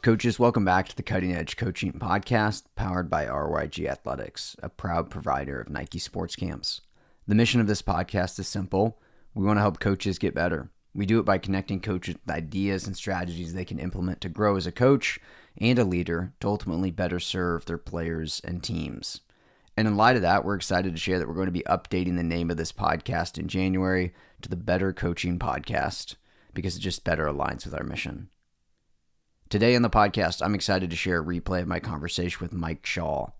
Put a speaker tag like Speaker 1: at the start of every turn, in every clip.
Speaker 1: Coaches, welcome back to the Cutting Edge Coaching Podcast, powered by RYG Athletics, a proud provider of Nike sports camps. The mission of this podcast is simple. We want to help coaches get better. We do it by connecting coaches with ideas and strategies they can implement to grow as a coach and a leader to ultimately better serve their players and teams. And in light of that, we're excited to share that we're going to be updating the name of this podcast in January to the Better Coaching Podcast because it just better aligns with our mission. Today on the podcast, I'm excited to share a replay of my conversation with Coach Schall.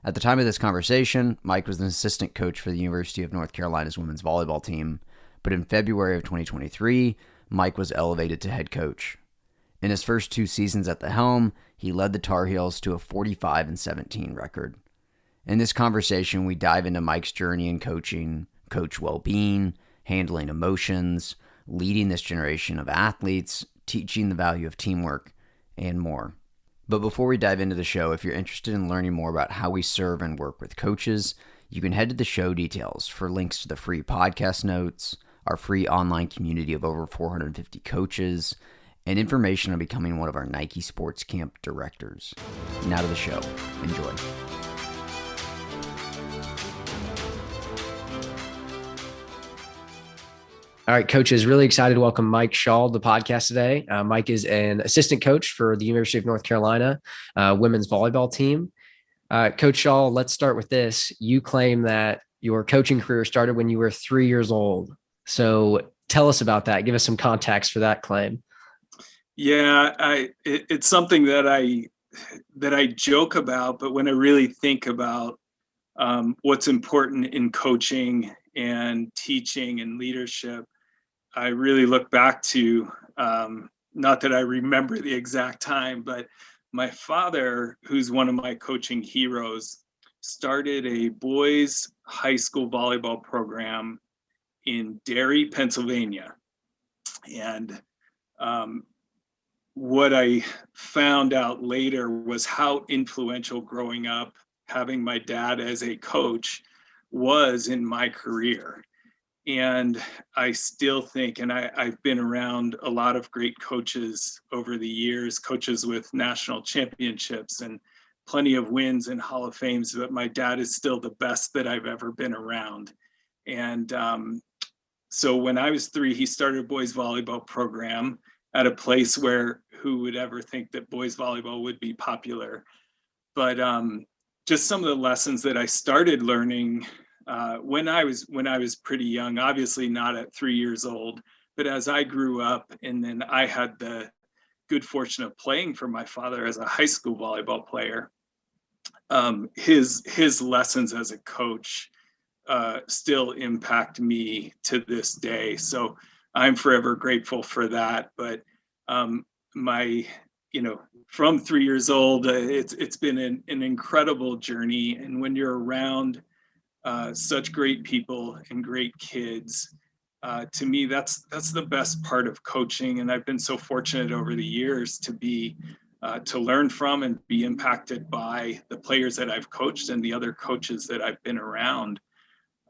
Speaker 1: At the time of this conversation, Mike was an assistant coach for the University of North Carolina's women's volleyball team, but in February of 2023, Mike was elevated to head coach. In his first 2 seasons at the helm, he led the Tar Heels to a 45-17 record. In this conversation, we dive into Mike's journey in coaching, coach well-being, handling emotions, leading this generation of athletes, teaching the value of teamwork, and more. But before we dive into the show, if you're interested in learning more about how we serve and work with coaches, you can head to the show details for links to the free podcast notes, our free online community of over 450 coaches, and information on becoming one of our Nike Sports Camp directors. Now to the show. Enjoy. All right, coaches, really excited to welcome Coach Schall to the podcast today. Mike is an assistant coach for the University of North Carolina women's volleyball team. Coach Schall, let's start with this. You claim that your coaching career started when you were 3 years old. So tell us about that. Give us some context for that claim.
Speaker 2: Yeah, it's something that I joke about, but when I really think about what's important in coaching and teaching and leadership, I really look back to, not that I remember the exact time, but my father, who's one of my coaching heroes, started a boys' high school volleyball program in Derry, Pennsylvania. And what I found out later was how influential growing up, having my dad as a coach, was in my career. And I still think, and I've been around a lot of great coaches over the years, coaches with national championships and plenty of wins and Hall of Fames, but my dad is still the best that I've ever been around. And so when I was 3, he started a boys volleyball program at a place where who would ever think that boys volleyball would be popular. But just some of the lessons that I started learning when I was pretty young, obviously not at 3 years old, but as I grew up, and then I had the good fortune of playing for my father as a high school volleyball player. His lessons as a coach still impact me to this day. So I'm forever grateful for that. But from 3 years old, it's been an incredible journey. And when you're around such great people and great kids, to me, that's the best part of coaching. And I've been so fortunate over the years to learn from and be impacted by the players that I've coached and the other coaches that I've been around.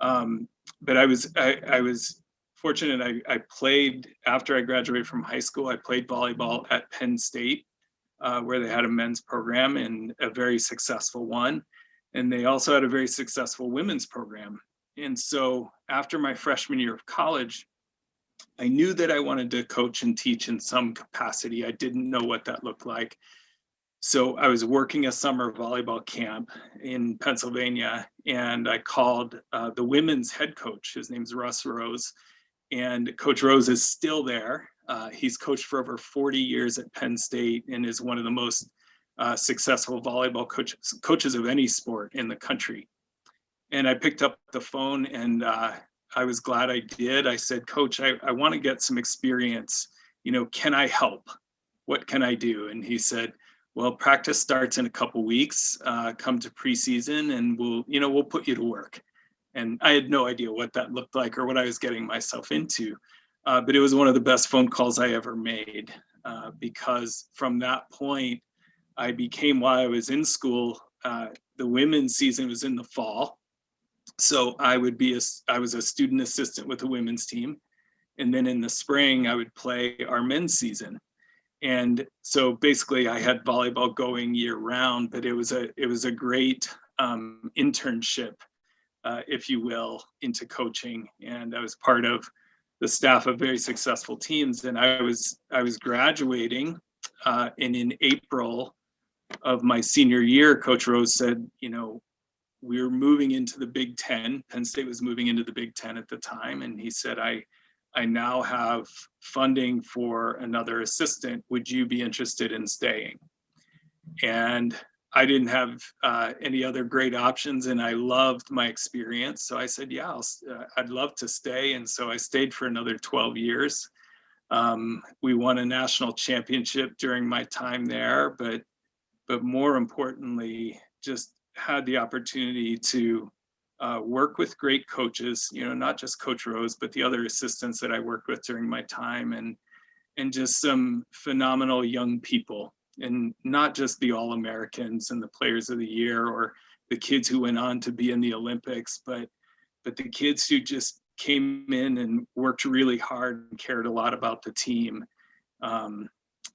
Speaker 2: But I was fortunate. I played, after I graduated from high school, I played volleyball at Penn State, where they had a men's program and a very successful one. And they also had a very successful women's program. And so after my freshman year of college, I knew that I wanted to coach and teach in some capacity. I didn't know what that looked like. So I was working a summer volleyball camp in Pennsylvania, and I called the women's head coach. His name's Russ Rose, and Coach Rose is still there. He's coached for over 40 years at Penn State and is one of the most successful volleyball coaches of any sport in the country. And I picked up the phone, and I was glad I did. I said, Coach, I want to get some experience. Can I help? What can I do? And he said, well, practice starts in a couple weeks. Come to preseason and we'll put you to work. And I had no idea what that looked like or what I was getting myself into. But it was one of the best phone calls I ever made, because from that point, I became, while I was in school, the women's season was in the fall. So I was a student assistant with the women's team. And then in the spring, I would play our men's season. And so basically I had volleyball going year round, but it was a great internship, if you will, into coaching. And I was part of the staff of very successful teams. And I was graduating, and in April of my senior year, Coach Rose said, we were moving into the Big Ten. Penn State was moving into the Big Ten at the time. And he said, I now have funding for another assistant. Would you be interested in staying? And I didn't have any other great options, and I loved my experience. So I said, yeah, I'd love to stay. And so I stayed for another 12 years. We won a national championship during my time there, but more importantly, just had the opportunity to work with great coaches, not just Coach Rose, but the other assistants that I worked with during my time, and just some phenomenal young people, and not just the All-Americans and the Players of the Year or the kids who went on to be in the Olympics, but the kids who just came in and worked really hard and cared a lot about the team.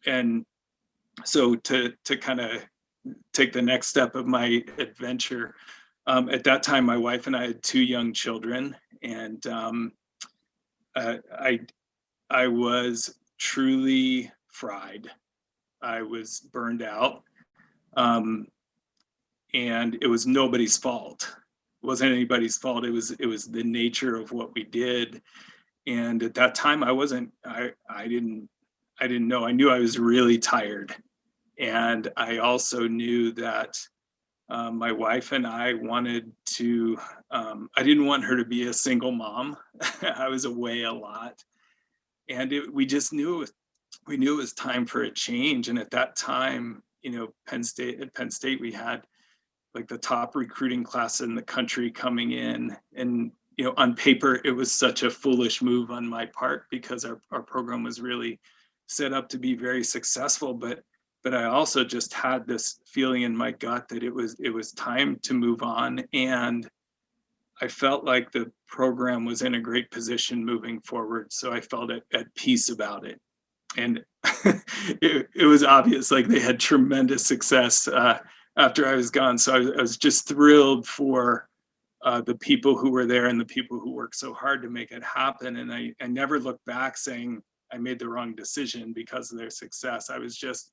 Speaker 2: And so to kind of take the next step of my adventure, at that time, my wife and I had 2 young children, and I was truly fried. I was burned out, and it was nobody's fault. It wasn't anybody's fault. It was the nature of what we did. And at that time, I didn't know. I knew I was really tired, and I also knew that my wife and I wanted to. I didn't want her to be a single mom. I was away a lot, and we just knew it was time for a change. And at that time, Penn State, we had like the top recruiting class in the country coming in, and on paper, it was such a foolish move on my part because our program was really set up to be very successful, but I also just had this feeling in my gut that it was time to move on. And I felt like the program was in a great position moving forward. So I felt at peace about it. And it was obvious, like they had tremendous success after I was gone. So I was just thrilled for the people who were there and the people who worked so hard to make it happen. And I never looked back saying I made the wrong decision because of their success. I was just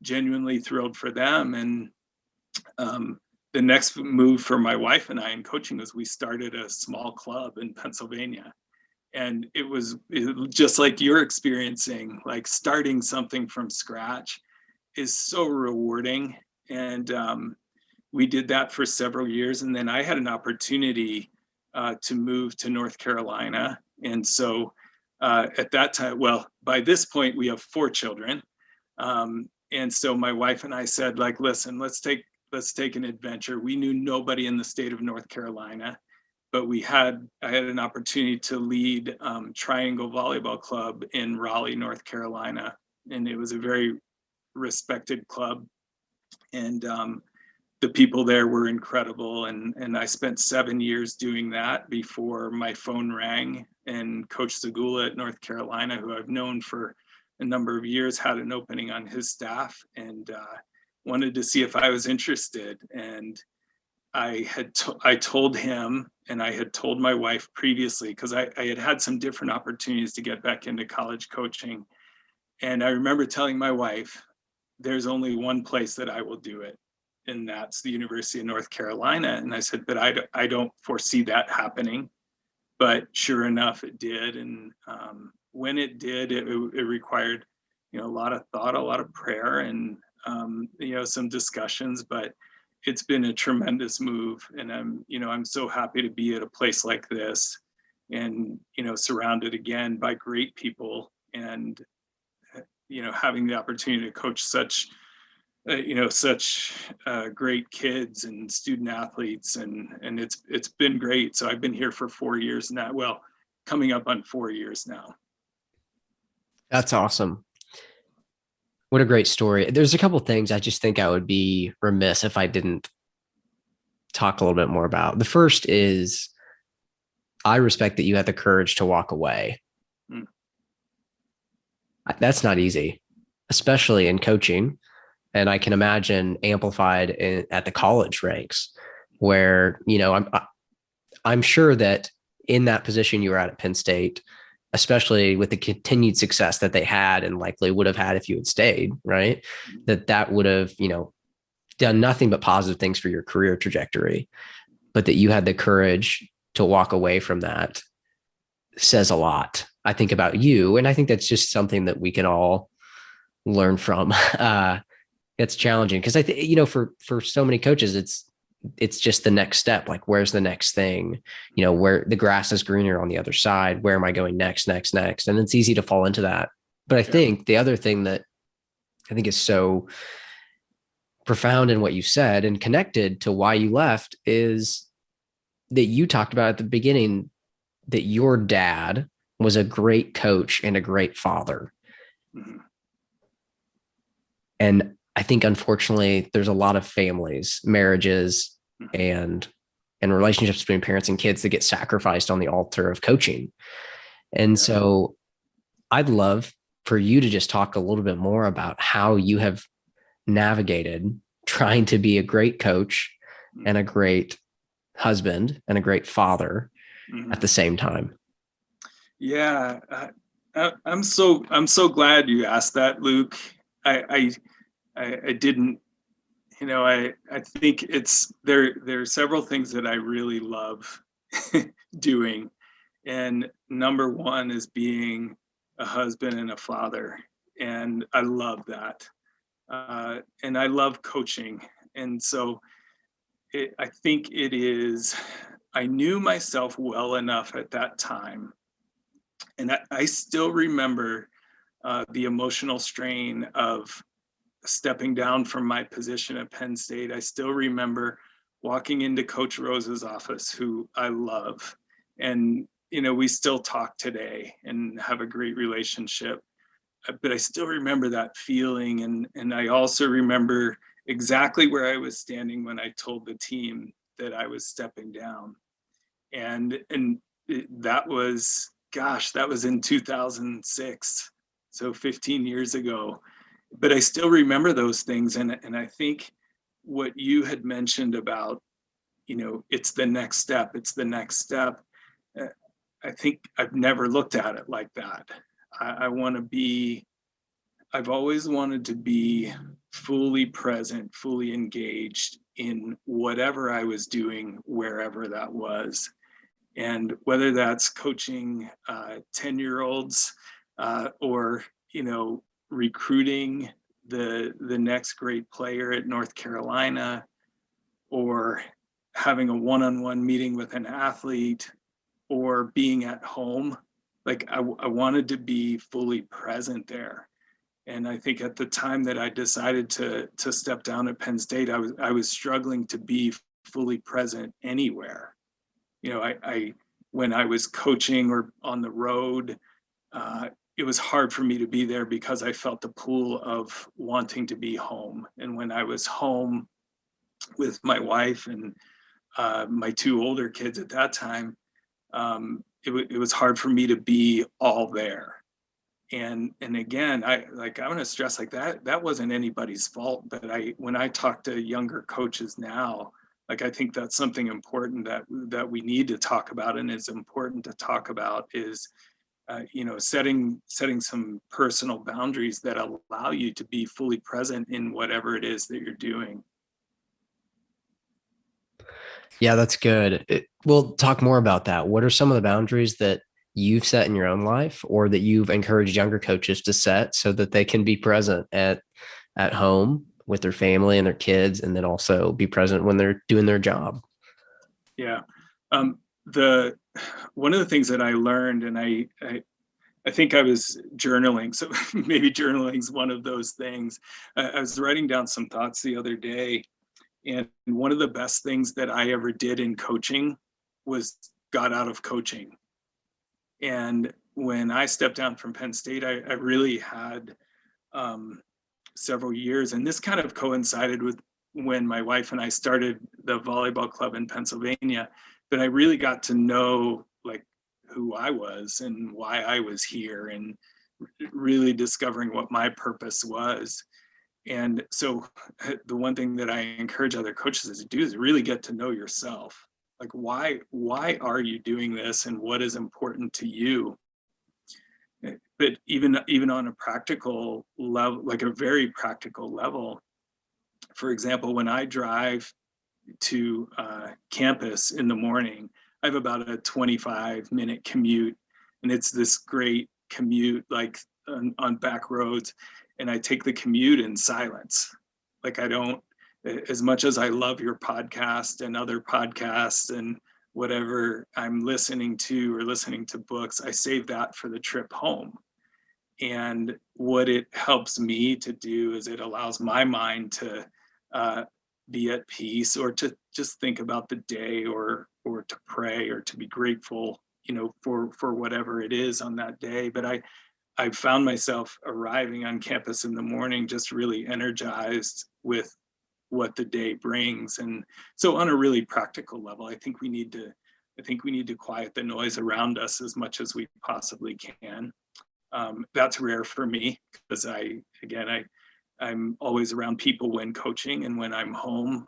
Speaker 2: genuinely thrilled for them. And the next move for my wife and I in coaching was we started a small club in Pennsylvania. And it was just like you're experiencing, like starting something from scratch is so rewarding. And we did that for several years. And then I had an opportunity to move to North Carolina. And so at that time, well, by this point, we have 4 children. And so my wife and I said, like, listen, let's take an adventure. We knew nobody in the state of North Carolina, but I had an opportunity to lead Triangle Volleyball Club in Raleigh, North Carolina. And it was a very respected club. And the people there were incredible. And I spent 7 years doing that before my phone rang, and Coach Segula at North Carolina, who I've known for a number of years, had an opening on his staff and wanted to see if I was interested. And I told him, and I had told my wife previously, because I had had some different opportunities to get back into college coaching. And I remember telling my wife, there's only one place that I will do it, and that's the University of North Carolina. And I said, but I don't foresee that happening. But sure enough, it did. And when it did, it required, a lot of thought, a lot of prayer, and some discussions. But it's been a tremendous move, and I'm so happy to be at a place like this, and surrounded again by great people, and having the opportunity to coach such great kids and student athletes, and it's been great. So I've been here for 4 years now. Well, coming up on 4 years now.
Speaker 3: That's awesome. What a great story. There's a couple of things I just think I would be remiss if I didn't talk a little bit more about. The first is I respect that you had the courage to walk away. That's not easy, especially in coaching. And I can imagine amplified at the college ranks where, I'm sure that in that position you were at Penn State, especially with the continued success that they had and likely would have had if you had stayed, right? That would have, done nothing but positive things for your career trajectory, but that you had the courage to walk away from that says a lot, I think, about you. And I think that's just something that we can all learn from. It's challenging because I think, for so many coaches, it's just the next step. Like, where's the next thing? Where the grass is greener on the other side. Where am I going next? And it's easy to fall into that. But I think the other thing that I think is so profound in what you said and connected to why you left is that you talked about at the beginning that your dad was a great coach and a great father. Mm-hmm. And I think, unfortunately, there's a lot of families, marriages, and relationships between parents and kids that get sacrificed on the altar of coaching. And so I'd love for you to just talk a little bit more about how you have navigated trying to be a great coach and a great husband and a great father at the same time.
Speaker 2: Yeah, I'm so glad you asked that, Luke. I didn't, I think there are several things that I really love doing. And number one is being a husband and a father. And I love that. And I love coaching. And so I think I knew myself well enough at that time. And I still remember the emotional strain of stepping down from my position at Penn State. I still remember walking into Coach Rose's office, who I love. And, we still talk today and have a great relationship. But I still remember that feeling. And I also remember exactly where I was standing when I told the team that I was stepping down. And that was in 2006. So 15 years ago. But I still remember those things. And I think what you had mentioned about, it's the next step. I think I've never looked at it like that. I've always wanted to be fully present, fully engaged in whatever I was doing, wherever that was. And whether that's coaching 10-year-olds or, recruiting the next great player at North Carolina, or having a one-on-one meeting with an athlete, or being at home, like I wanted to be fully present there. And I think at the time that I decided to step down at Penn State, I was struggling to be fully present anywhere. When I was coaching or on the road, it was hard for me to be there because I felt the pull of wanting to be home. And when I was home with my wife and my two older kids at that time, it was hard for me to be all there. And again, I want to stress, like, that wasn't anybody's fault. But when I talk to younger coaches now, like, I think that's something important that we need to talk about, and is important to talk about, is setting some personal boundaries that allow you to be fully present in whatever it is that you're doing.
Speaker 3: Yeah, that's good. We'll talk more about that. What are some of the boundaries that you've set in your own life, or that you've encouraged younger coaches to set so that they can be present at home with their family and their kids, and then also be present when they're doing their job?
Speaker 2: Yeah. One of the things that I learned, and I think I was journaling, so maybe journaling is one of those things. I was writing down some thoughts the other day, and one of the best things that I ever did in coaching was got out of coaching. And when I stepped down from Penn State, I really had several years, and this kind of coincided with when my wife and I started the volleyball club in Pennsylvania, but I really got to know, like, who I was and why I was here, and really discovering what my purpose was. And so the one thing that I encourage other coaches to do is really get to know yourself. Like, why are you doing this, and what is important to you? But even on a practical level, like a very practical level, for example, when I drive to campus in the morning, I have about a 25-minute commute, and it's this great commute, like on back roads, and I take the commute in silence. Like, I don't, as much as I love your podcast and other podcasts and whatever I'm listening to or listening to books, I save that for the trip home. And what it helps me to do is it allows my mind to be at peace, or to just think about the day, or to pray, or to be grateful, for whatever it is on that day. But I found myself arriving on campus in the morning just really energized with what the day brings. And so on a really practical level, I think we need to quiet the noise around us as much as we possibly can. That's rare for me, because I'm always around people when coaching, and when I'm home,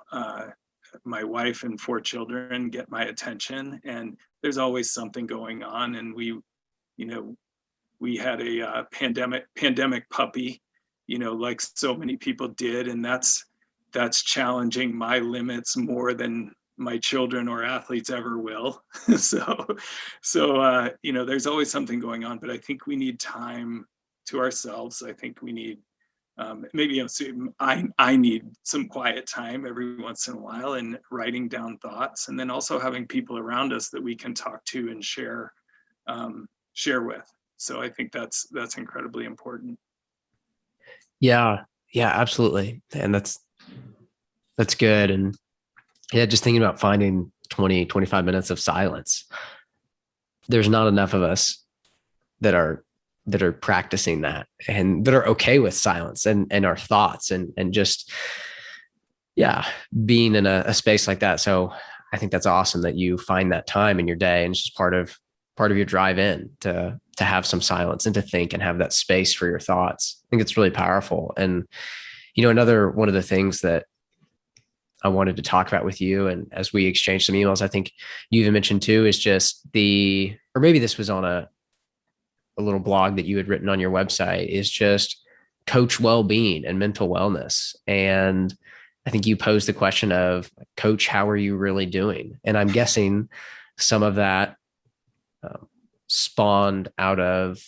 Speaker 2: my wife and 4 children get my attention, and there's always something going on. And we had a pandemic puppy, like so many people did, and that's challenging my limits more than my children or athletes ever will. so there's always something going on, but I think we need time to ourselves. I think we need maybe I need some quiet time every once in a while, and writing down thoughts, and then also having people around us that we can talk to and share with. So I think that's incredibly important.
Speaker 3: Yeah, absolutely. And that's good. And yeah, just thinking about finding 20, 25 minutes of silence. There's not enough of us that are practicing that, and that are okay with silence and our thoughts, and just, being in a space like that. So I think that's awesome that you find that time in your day, and it's just part of your drive in to have some silence and to think and have that space for your thoughts. I think it's really powerful. And, another one of the things that I wanted to talk about with you, and as we exchange some emails, I think you even mentioned too, is just or maybe this was on a little blog that you had written on your website, is just coach well-being and mental wellness. And I think you posed the question of, Coach, how are you really doing? And I'm guessing some of that spawned out of,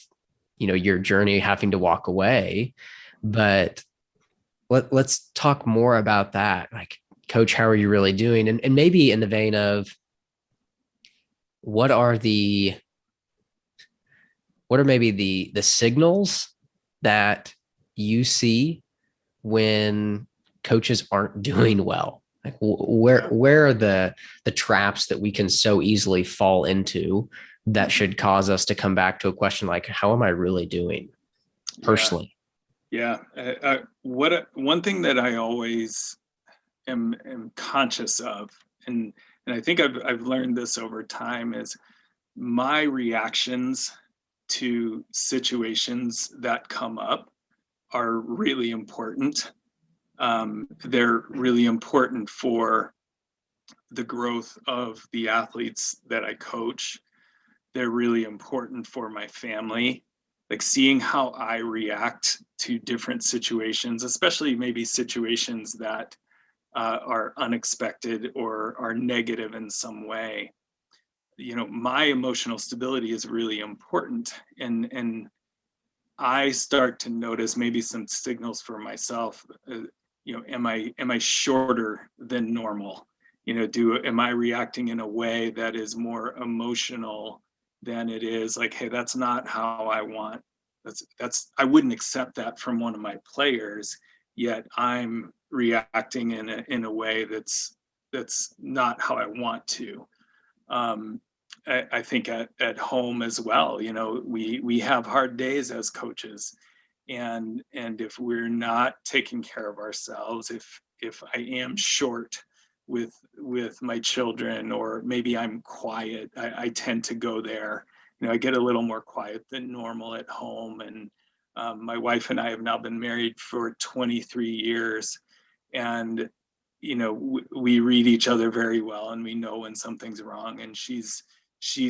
Speaker 3: your journey having to walk away. But let's talk more about that. Like, Coach, how are you really doing? And maybe in the vein of, what are maybe the signals that you see when coaches aren't doing well? Like, where are the traps that we can so easily fall into that should cause us to come back to a question like, how am I really doing personally?
Speaker 2: Yeah. One thing that I always am conscious of, and I think I've learned this over time, is my reactions to situations that come up are really important. They're really important for the growth of the athletes that I coach. They're really important for my family. Like, seeing how I react to different situations, especially maybe situations that are unexpected or are negative in some way. My emotional stability is really important, and I start to notice maybe some signals for myself. Am I shorter than normal? Am I reacting in a way that is more emotional than it is like, hey, that's not how I want. I wouldn't accept that from one of my players, yet I'm reacting in a way that's not how I want to. I think at home as well, we have hard days as coaches, and if we're not taking care of ourselves, if I am short with my children, or maybe I'm quiet, I tend to go there, I get a little more quiet than normal at home. And my wife and I have now been married for 23 years. And, we read each other very well, and we know when something's wrong. And she's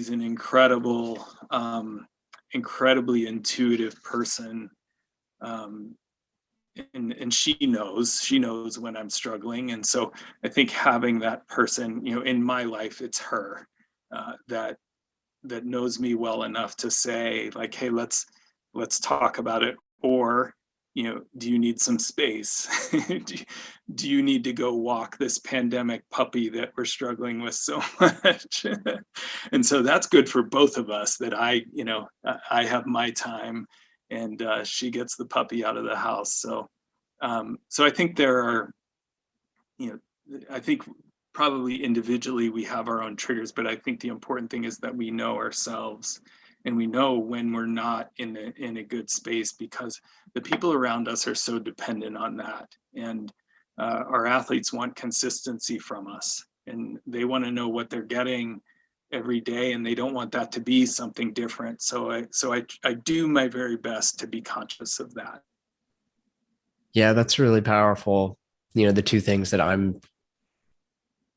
Speaker 2: an incredibly intuitive person. And she knows when I'm struggling. And so I think having that person, in my life, it's her that knows me well enough to say, like, hey, let's talk about it. Or, do you need some space? do you need to go walk this pandemic puppy that we're struggling with so much? And so that's good for both of us, that I have my time, and she gets the puppy out of the house. So I think there are, I think probably individually we have our own triggers, but I think the important thing is that we know ourselves, and we know when we're not in a good space, because the people around us are so dependent on that. And our athletes want consistency from us, and they want to know what they're getting every day, and they don't want that to be something different. So I do my very best to be conscious of that.
Speaker 3: Yeah, that's really powerful. The two things that I'm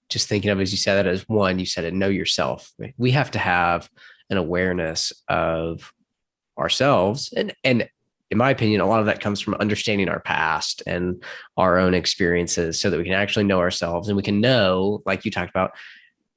Speaker 3: just thinking of as you said that is, one, you said it, know yourself. We have to have an awareness of ourselves. And in my opinion, a lot of that comes from understanding our past and our own experiences, so that we can actually know ourselves, and we can know, like you talked about,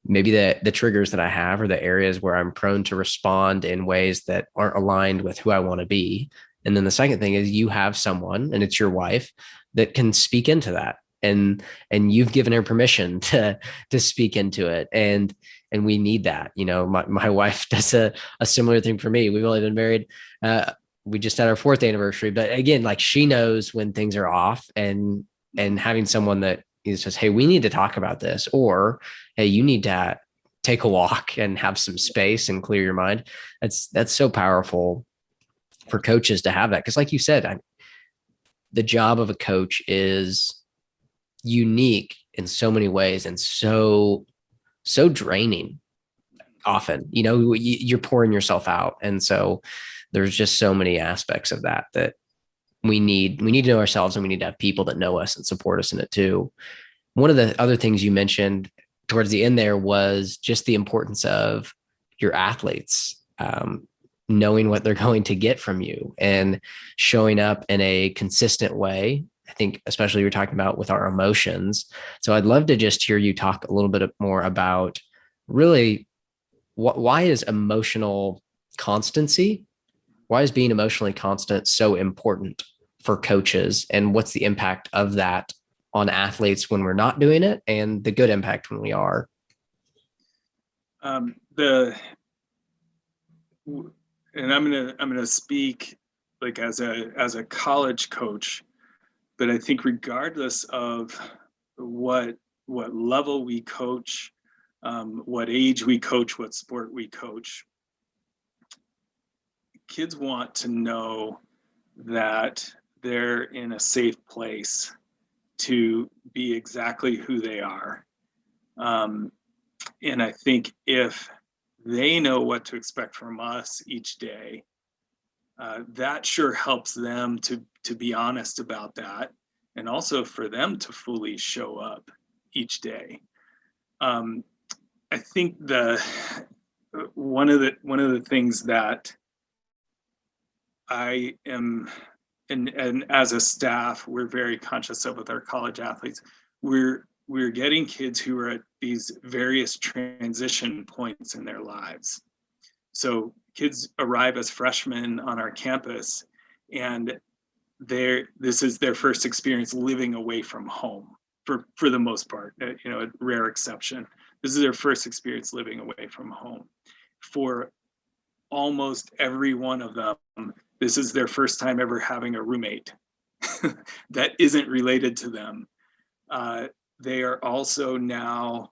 Speaker 3: maybe the triggers that I have, or the areas where I'm prone to respond in ways that aren't aligned with who I want to be. And then the second thing is, you have someone, and it's your wife, that can speak into that. And you've given her permission to speak into it. And we need that. My wife does a similar thing for me. We've only been married. We just had our 4th anniversary, but again, like, she knows when things are off, and having someone that says, hey, we need to talk about this, or, hey, you need to take a walk and have some space and clear your mind. That's so powerful for coaches to have that. Cause like you said, the job of a coach is unique in so many ways, and so draining often. You're pouring yourself out. And so there's just so many aspects of that we need to know ourselves, and we need to have people that know us and support us in it too. One of the other things you mentioned towards the end there was just the importance of your athletes, knowing what they're going to get from you and showing up in a consistent way. I think especially you're talking about with our emotions. So I'd love to just hear you talk a little bit more about really why is emotional constancy? Why is being emotionally constant so important for coaches, and what's the impact of that on athletes when we're not doing it, and the good impact when we are?
Speaker 2: And I'm gonna speak like as a college coach, but I think regardless of what level we coach, what age we coach, what sport we coach, kids want to know that they're in a safe place to be exactly who they are. And I think if they know what to expect from us each day, that sure helps them to be honest about that, and also for them to fully show up each day. I think one of the things that I am, and as a staff, we're very conscious of with our college athletes, we're getting kids who are at these various transition points in their lives. So kids arrive as freshmen on our campus, and this is their first experience living away from home for the most part, a rare exception. This is their first experience living away from home. For almost every one of them, this is their first time ever having a roommate that isn't related to them. They are also now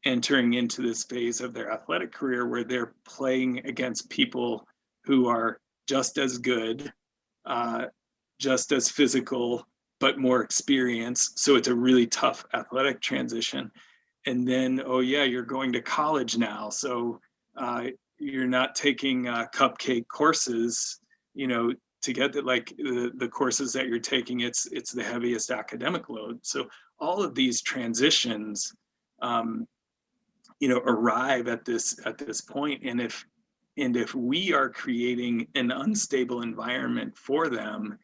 Speaker 2: entering into this phase of their athletic career where they're playing against people who are just as good, just as physical, but more experienced. So it's a really tough athletic transition. And then, oh yeah, you're going to college now. So you're not taking cupcake courses, to get that, like the courses that you're taking, it's the heaviest academic load. So all of these transitions, arrive at this point. And if we are creating an unstable environment for them,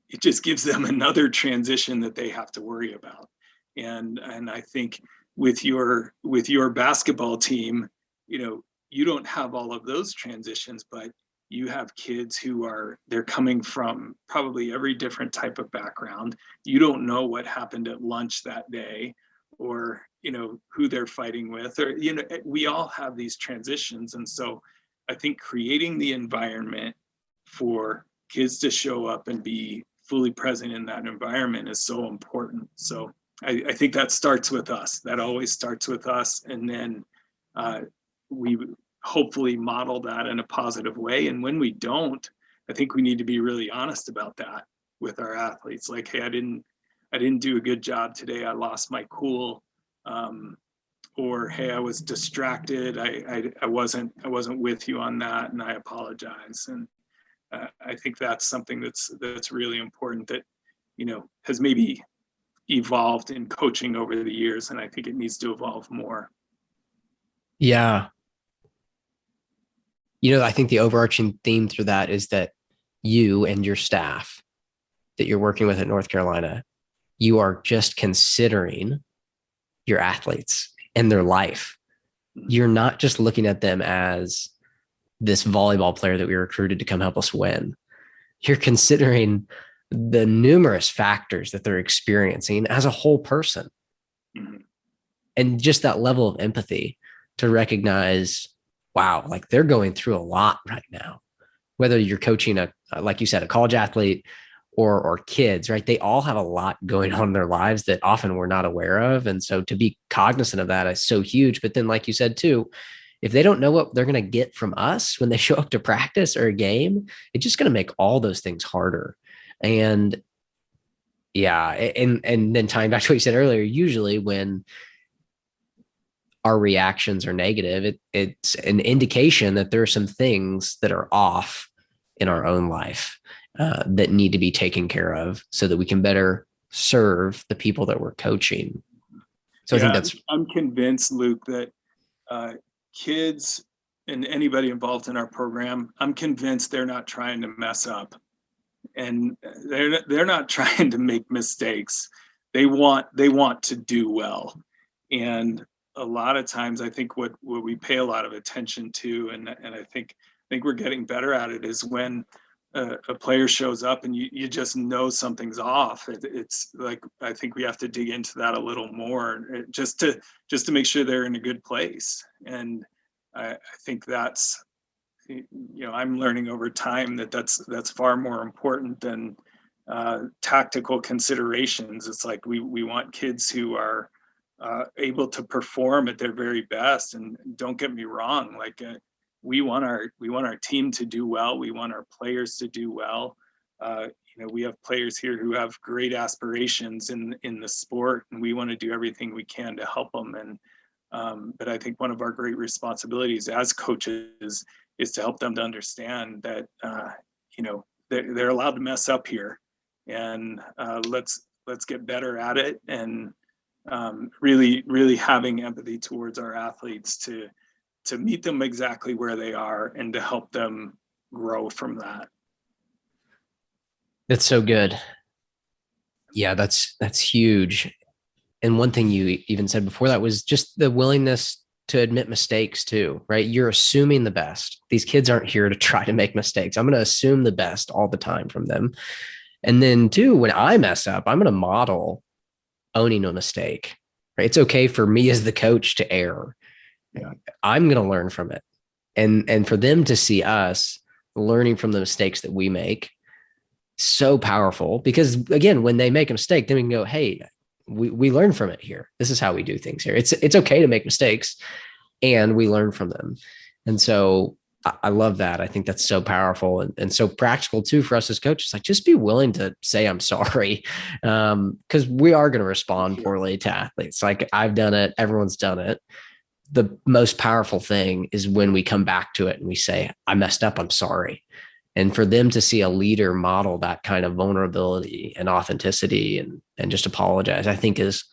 Speaker 2: it just gives them another transition that they have to worry about. And I think with your basketball team, you don't have all of those transitions, but you have kids they're coming from probably every different type of background. You don't know what happened at lunch that day, or, who they're fighting with, or, we all have these transitions. And so I think creating the environment for kids to show up and be fully present in that environment is so important. So I think that starts with us. That always starts with us. And then we hopefully model that in a positive way. And when we don't, I think we need to be really honest about that with our athletes. Like, hey, I didn't do a good job today. I lost my cool. Or, hey, I was distracted. I wasn't with you on that, and I apologize. And I think that's something that's really important that, has maybe evolved in coaching over the years, and I think it needs to evolve more.
Speaker 3: Yeah. I think the overarching theme through that is that you and your staff that you're working with at North Carolina, you are just considering your athletes and their life. You're not just looking at them as this volleyball player that we recruited to come help us win. You're considering the numerous factors that they're experiencing as a whole person.
Speaker 2: Mm-hmm.
Speaker 3: And just that level of empathy to recognize, wow, like they're going through a lot right now, whether you're coaching like you said, a college athlete or kids, right? They all have a lot going on in their lives that often we're not aware of. And so to be cognizant of that is so huge. But then, like you said, too, if they don't know what they're going to get from us when they show up to practice or a game, it's just going to make all those things harder. And yeah. And then tying back to what you said earlier, usually when our reactions are negative, it's an indication that there are some things that are off in our own life that need to be taken care of so that we can better serve the people that we're coaching. So I think
Speaker 2: I'm convinced, Luke, that kids and anybody involved in our program, I'm convinced they're not trying to mess up, and they're not trying to make mistakes. They want to do well. And a lot of times I think what we pay a lot of attention to, and I think we're getting better at it, is when a player shows up and you just know something's off. It's like, I think we have to dig into that a little more, just to make sure they're in a good place. And I think that's, I'm learning over time that's far more important than tactical considerations. It's like we want kids who are able to perform at their very best. And don't get me wrong, like we want our team to do well. We want our players to do well. We have players here who have great aspirations in the sport, and we want to do everything we can to help them. And but I think one of our great responsibilities as coaches is to help them to understand that they're allowed to mess up here, and let's get better at it. And really having empathy towards our athletes to meet them exactly where they are and to help them grow from that.
Speaker 3: That's so good. Yeah, that's huge. And one thing you even said before that was just the willingness to admit mistakes too, right? You're assuming the best. These kids aren't here to try to make mistakes. I'm going to assume the best all the time from them. And then too, when I mess up, I'm going to model owning a mistake, right? It's okay for me as the coach to err.
Speaker 2: Yeah.
Speaker 3: I'm going to learn from it. And for them to see us learning from the mistakes that we make, so powerful, because again, when they make a mistake, then we can go, hey, we learn from it here. This is how we do things here. It's okay to make mistakes and we learn from them. And so I love that. I think that's so powerful and so practical too for us as coaches. Like, just be willing to say, I'm sorry. Because we are going to respond poorly to athletes. Like, I've done it. Everyone's done it. the most powerful thing is when we come back to it and we say, I messed up, I'm sorry. And for them to see a leader model that kind of vulnerability and authenticity and just apologize, I think is,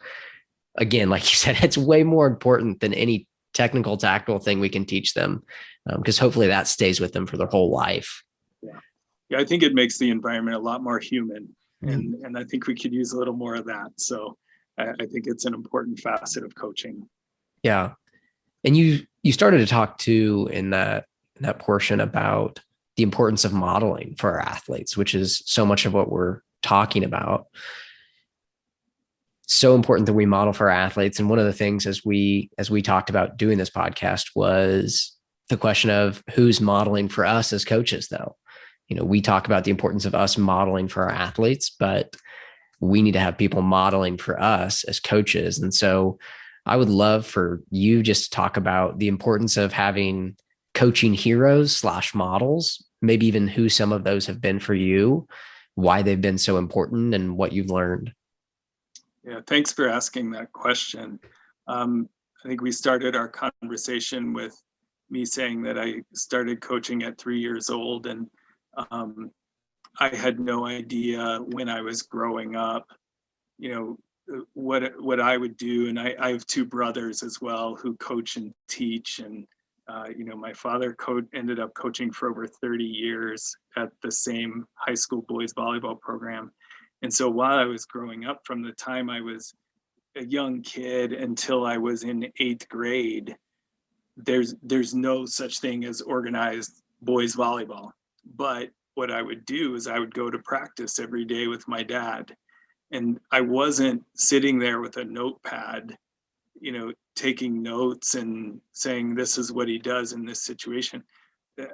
Speaker 3: again, like you said, it's way more important than any technical, tactical thing we can teach them, because hopefully that stays with them for their whole life.
Speaker 2: Yeah, I think it makes the environment a lot more human, and I think we could use a little more of that. So I think it's an important facet of coaching.
Speaker 3: Yeah. And you started to talk too in that portion about the importance of modeling for our athletes, which is so much of what we're talking about. So important that we model for our athletes. And one of the things as we talked about doing this podcast was the question of who's modeling for us as coaches, though. You know, we talk about the importance of us modeling for our athletes, but we need to have people modeling for us as coaches. And so I would love for you just to talk about the importance of having coaching heroes / models, maybe even who some of those have been for you, why they've been so important, and what you've learned.
Speaker 2: Yeah, thanks for asking that question. I think we started our conversation with me saying that I started coaching at 3 years old, and I had no idea when I was growing up, you know, what I would do. And I have 2 brothers as well who coach and teach. And, you know, my father ended up coaching for over 30 years at the same high school boys volleyball program. And so while I was growing up, from the time I was a young kid until I was in 8th grade, there's no such thing as organized boys volleyball. But what I would do is I would go to practice every day with my dad. And I wasn't sitting there with a notepad, you know, taking notes and saying, this is what he does in this situation.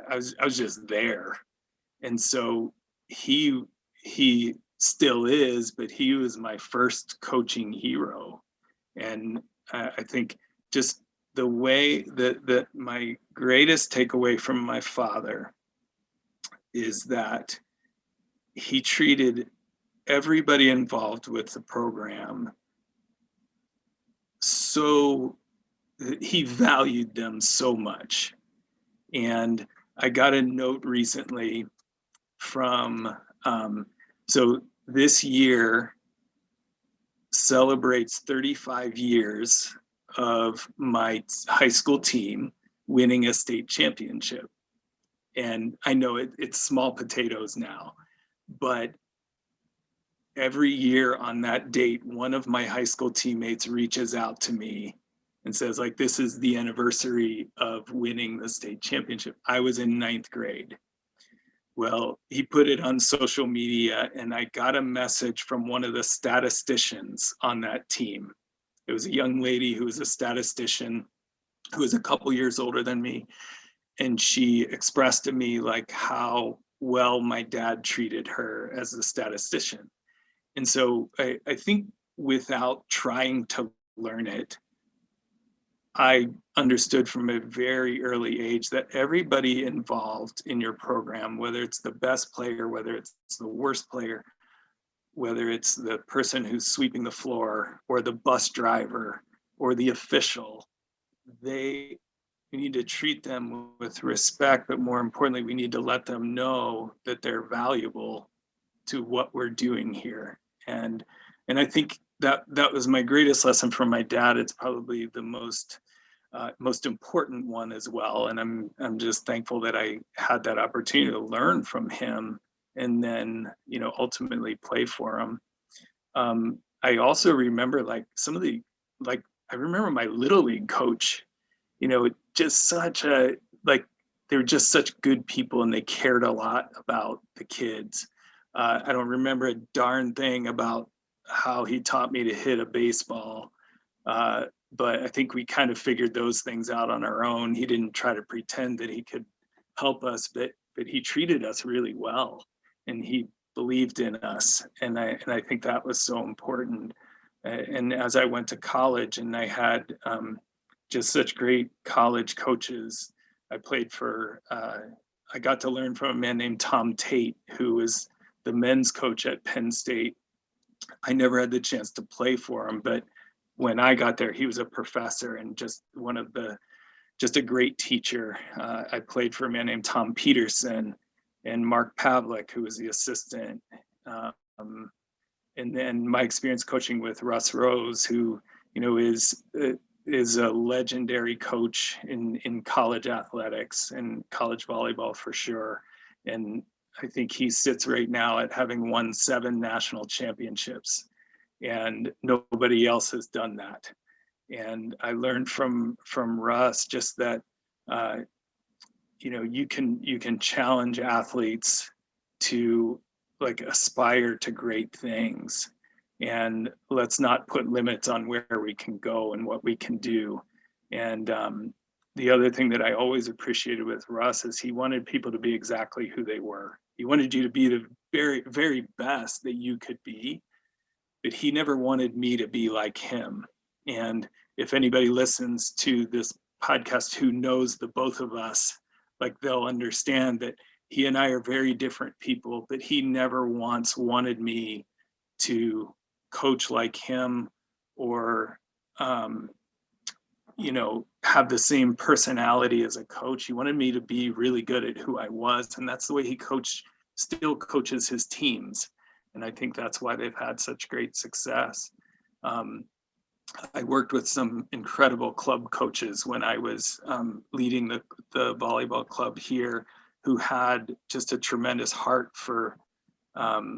Speaker 2: I was just there. And so he still is, but he was my first coaching hero. And I think just the way that my greatest takeaway from my father is that he treated everybody involved with the program so, he valued them so much. And I got a note recently from, so this year celebrates 35 years of my high school team winning a state championship. And I know it's small potatoes now, but every year on that date, one of my high school teammates reaches out to me and says, like, this is the anniversary of winning the state championship. I was in 9th grade. Well, he put it on social media, and I got a message from one of the statisticians on that team. It was a young lady who was a statistician who was a couple years older than me. And she expressed to me like how well my dad treated her as a statistician. And so I think without trying to learn it, I understood from a very early age that everybody involved in your program, whether it's the best player, whether it's the worst player, whether it's the person who's sweeping the floor or the bus driver or the official, we need to treat them with respect, but more importantly, we need to let them know that they're valuable to what we're doing here. And I think that was my greatest lesson from my dad. It's probably the most important one as well. And I'm just thankful that I had that opportunity to learn from him and then, you know, ultimately play for him. I also remember like I remember my Little League coach, you know, just such a, like, they were just such good people and they cared a lot about the kids. I don't remember a darn thing about how he taught me to hit a baseball. But I think we kind of figured those things out on our own. He didn't try to pretend that he could help us, but he treated us really well and he believed in us. And I think that was so important. And as I went to college and I had just such great college coaches, I got to learn from a man named Tom Tate, who was the men's coach at Penn State. I never had the chance to play for him, but when I got there, he was a professor and just a great teacher. I played for a man named Tom Peterson and Mark Pavlik, who was the assistant. And then my experience coaching with Russ Rose, who, is a legendary coach in college athletics and college volleyball for sure. And I think he sits right now at having won 7 national championships, and nobody else has done that. And I learned from Russ just that, you can challenge athletes to like aspire to great things, and let's not put limits on where we can go and what we can do. And the other thing that I always appreciated with Russ is he wanted people to be exactly who they were. He wanted you to be the very, very best that you could be, but he never wanted me to be like him. And if anybody listens to this podcast who knows the both of us, like they'll understand that he and I are very different people, but he never once wanted me to coach like him or, have the same personality as a coach. He wanted me to be really good at who I was. And that's the way he still coaches his teams. And I think that's why they've had such great success. I worked with some incredible club coaches when I was leading the volleyball club here, who had just a tremendous heart for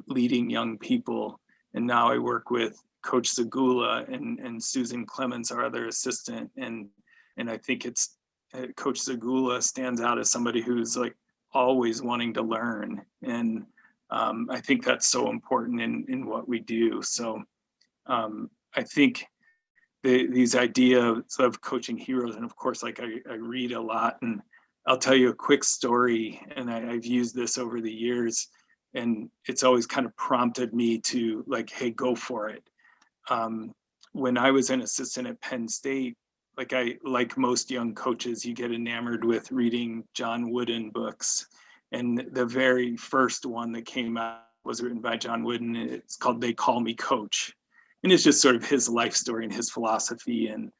Speaker 2: leading young people. And now I work with Coach Zagula and Susan Clemens, our other assistant. And I think it's Coach Zagula stands out as somebody who's like always wanting to learn. And I think that's so important in what we do. So I think these ideas of coaching heroes, and of course, like I read a lot, and I'll tell you a quick story, and I've used this over the years, and it's always kind of prompted me to like, hey, go for it. When I was an assistant at Penn State, like most young coaches, you get enamored with reading John Wooden books. And the very first one that came out was written by John Wooden. It's called They Call Me Coach. And it's just sort of his life story and his philosophy. And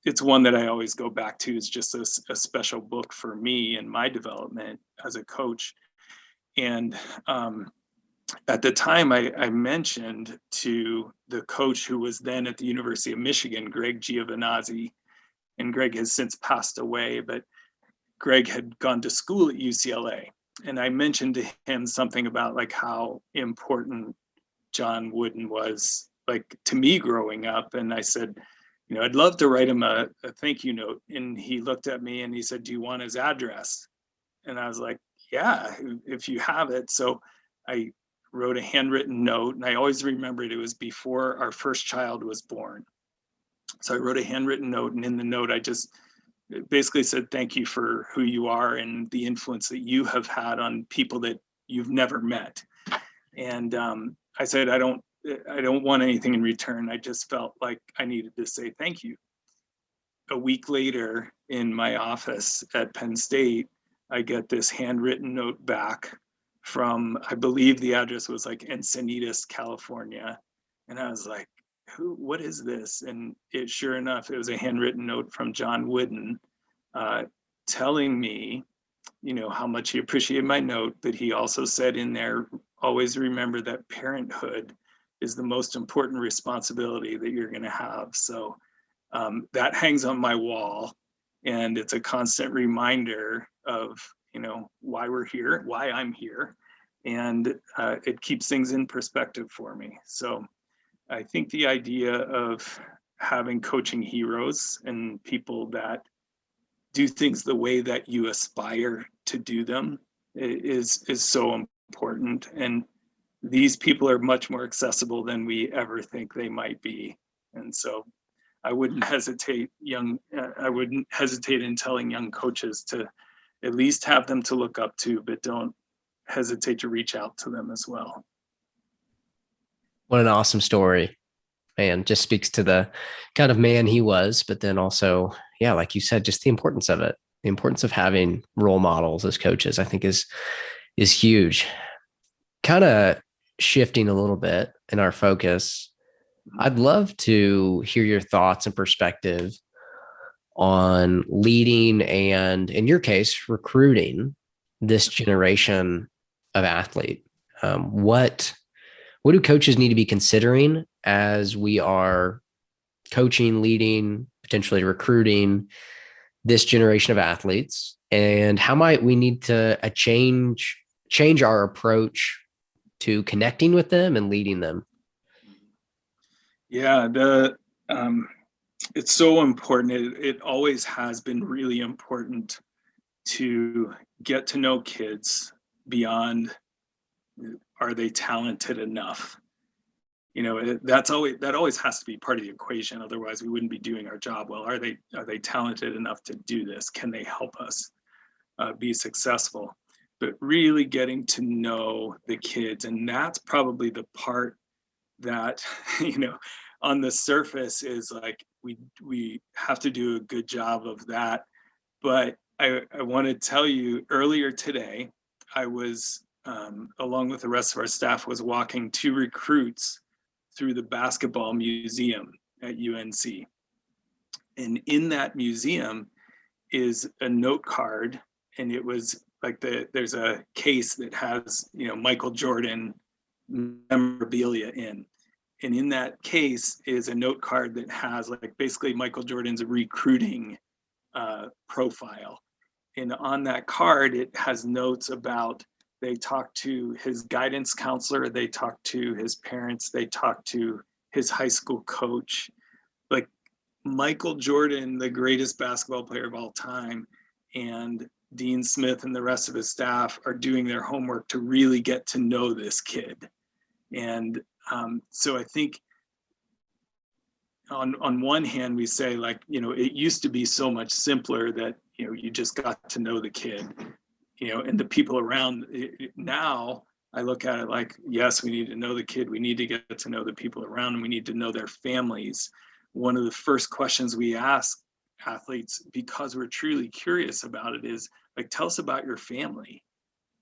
Speaker 2: it's one that I always go back to. It's just a special book for me and my development as a coach. And at the time, I mentioned to the coach who was then at the University of Michigan, Greg Giovinazzi, and Greg has since passed away, but Greg had gone to school at UCLA. And I mentioned to him something about like how important John Wooden was like to me growing up. And I said, I'd love to write him a thank you note. And he looked at me and he said, do you want his address? And I was like, yeah, if you have it. So I wrote a handwritten note, and I always remembered it was before our first child was born. So I wrote a handwritten note, and in the note, I just basically said, thank you for who you are and the influence that you have had on people that you've never met. And I said, I don't want anything in return. I just felt like I needed to say thank you. A week later in my office at Penn State, I get this handwritten note back from, I believe the address was like Encinitas, California. And I was like, what is this? And sure enough, it was a handwritten note from John Wooden telling me, how much he appreciated my note, but he also said in there, always remember that parenthood is the most important responsibility that you're going to have. So that hangs on my wall, and it's a constant reminder of, why we're here, why I'm here. And it keeps things in perspective for me. So I think the idea of having coaching heroes and people that do things the way that you aspire to do them is so important. And these people are much more accessible than we ever think they might be. And so I wouldn't hesitate in telling young coaches to at least have them to look up to, but don't hesitate to reach out to them as well.
Speaker 3: What an awesome story. Man, just speaks to the kind of man he was, but then also, yeah, like you said, just the importance of it. The importance of having role models as coaches, I think is huge. Kind of shifting a little bit in our focus, I'd love to hear your thoughts and perspective on leading and, in your case, recruiting this generation of athlete. What do coaches need to be considering as we are coaching, leading, potentially recruiting this generation of athletes? And how might we need to change our approach to connecting with them and leading them?
Speaker 2: Yeah, it's so important. It always has been really important to get to know kids beyond, are they talented enough? That always has to be part of the equation. Otherwise, we wouldn't be doing our job well. Are they talented enough to do this? Can they help us be successful? But really getting to know the kids, and that's probably the part that on the surface is like we have to do a good job of that. But I want to tell you, earlier today, I was along with the rest of our staff, was walking 2 recruits through the basketball museum at UNC. And in that museum is a note card, and it was like there's a case that has Michael Jordan memorabilia in. And in that case is a note card that has like basically Michael Jordan's recruiting profile. And on that card, it has notes about, they talked to his guidance counselor, they talked to his parents, they talked to his high school coach. Like Michael Jordan, the greatest basketball player of all time, and Dean Smith and the rest of his staff are doing their homework to really get to know this kid. And so I think on one hand, we say like, it used to be so much simpler that, you just got to know the kid, and the people around. Now I look at it like, yes, we need to know the kid. We need to get to know the people around, and we need to know their families. One of the first questions we ask athletes, because we're truly curious about it, is like, tell us about your family.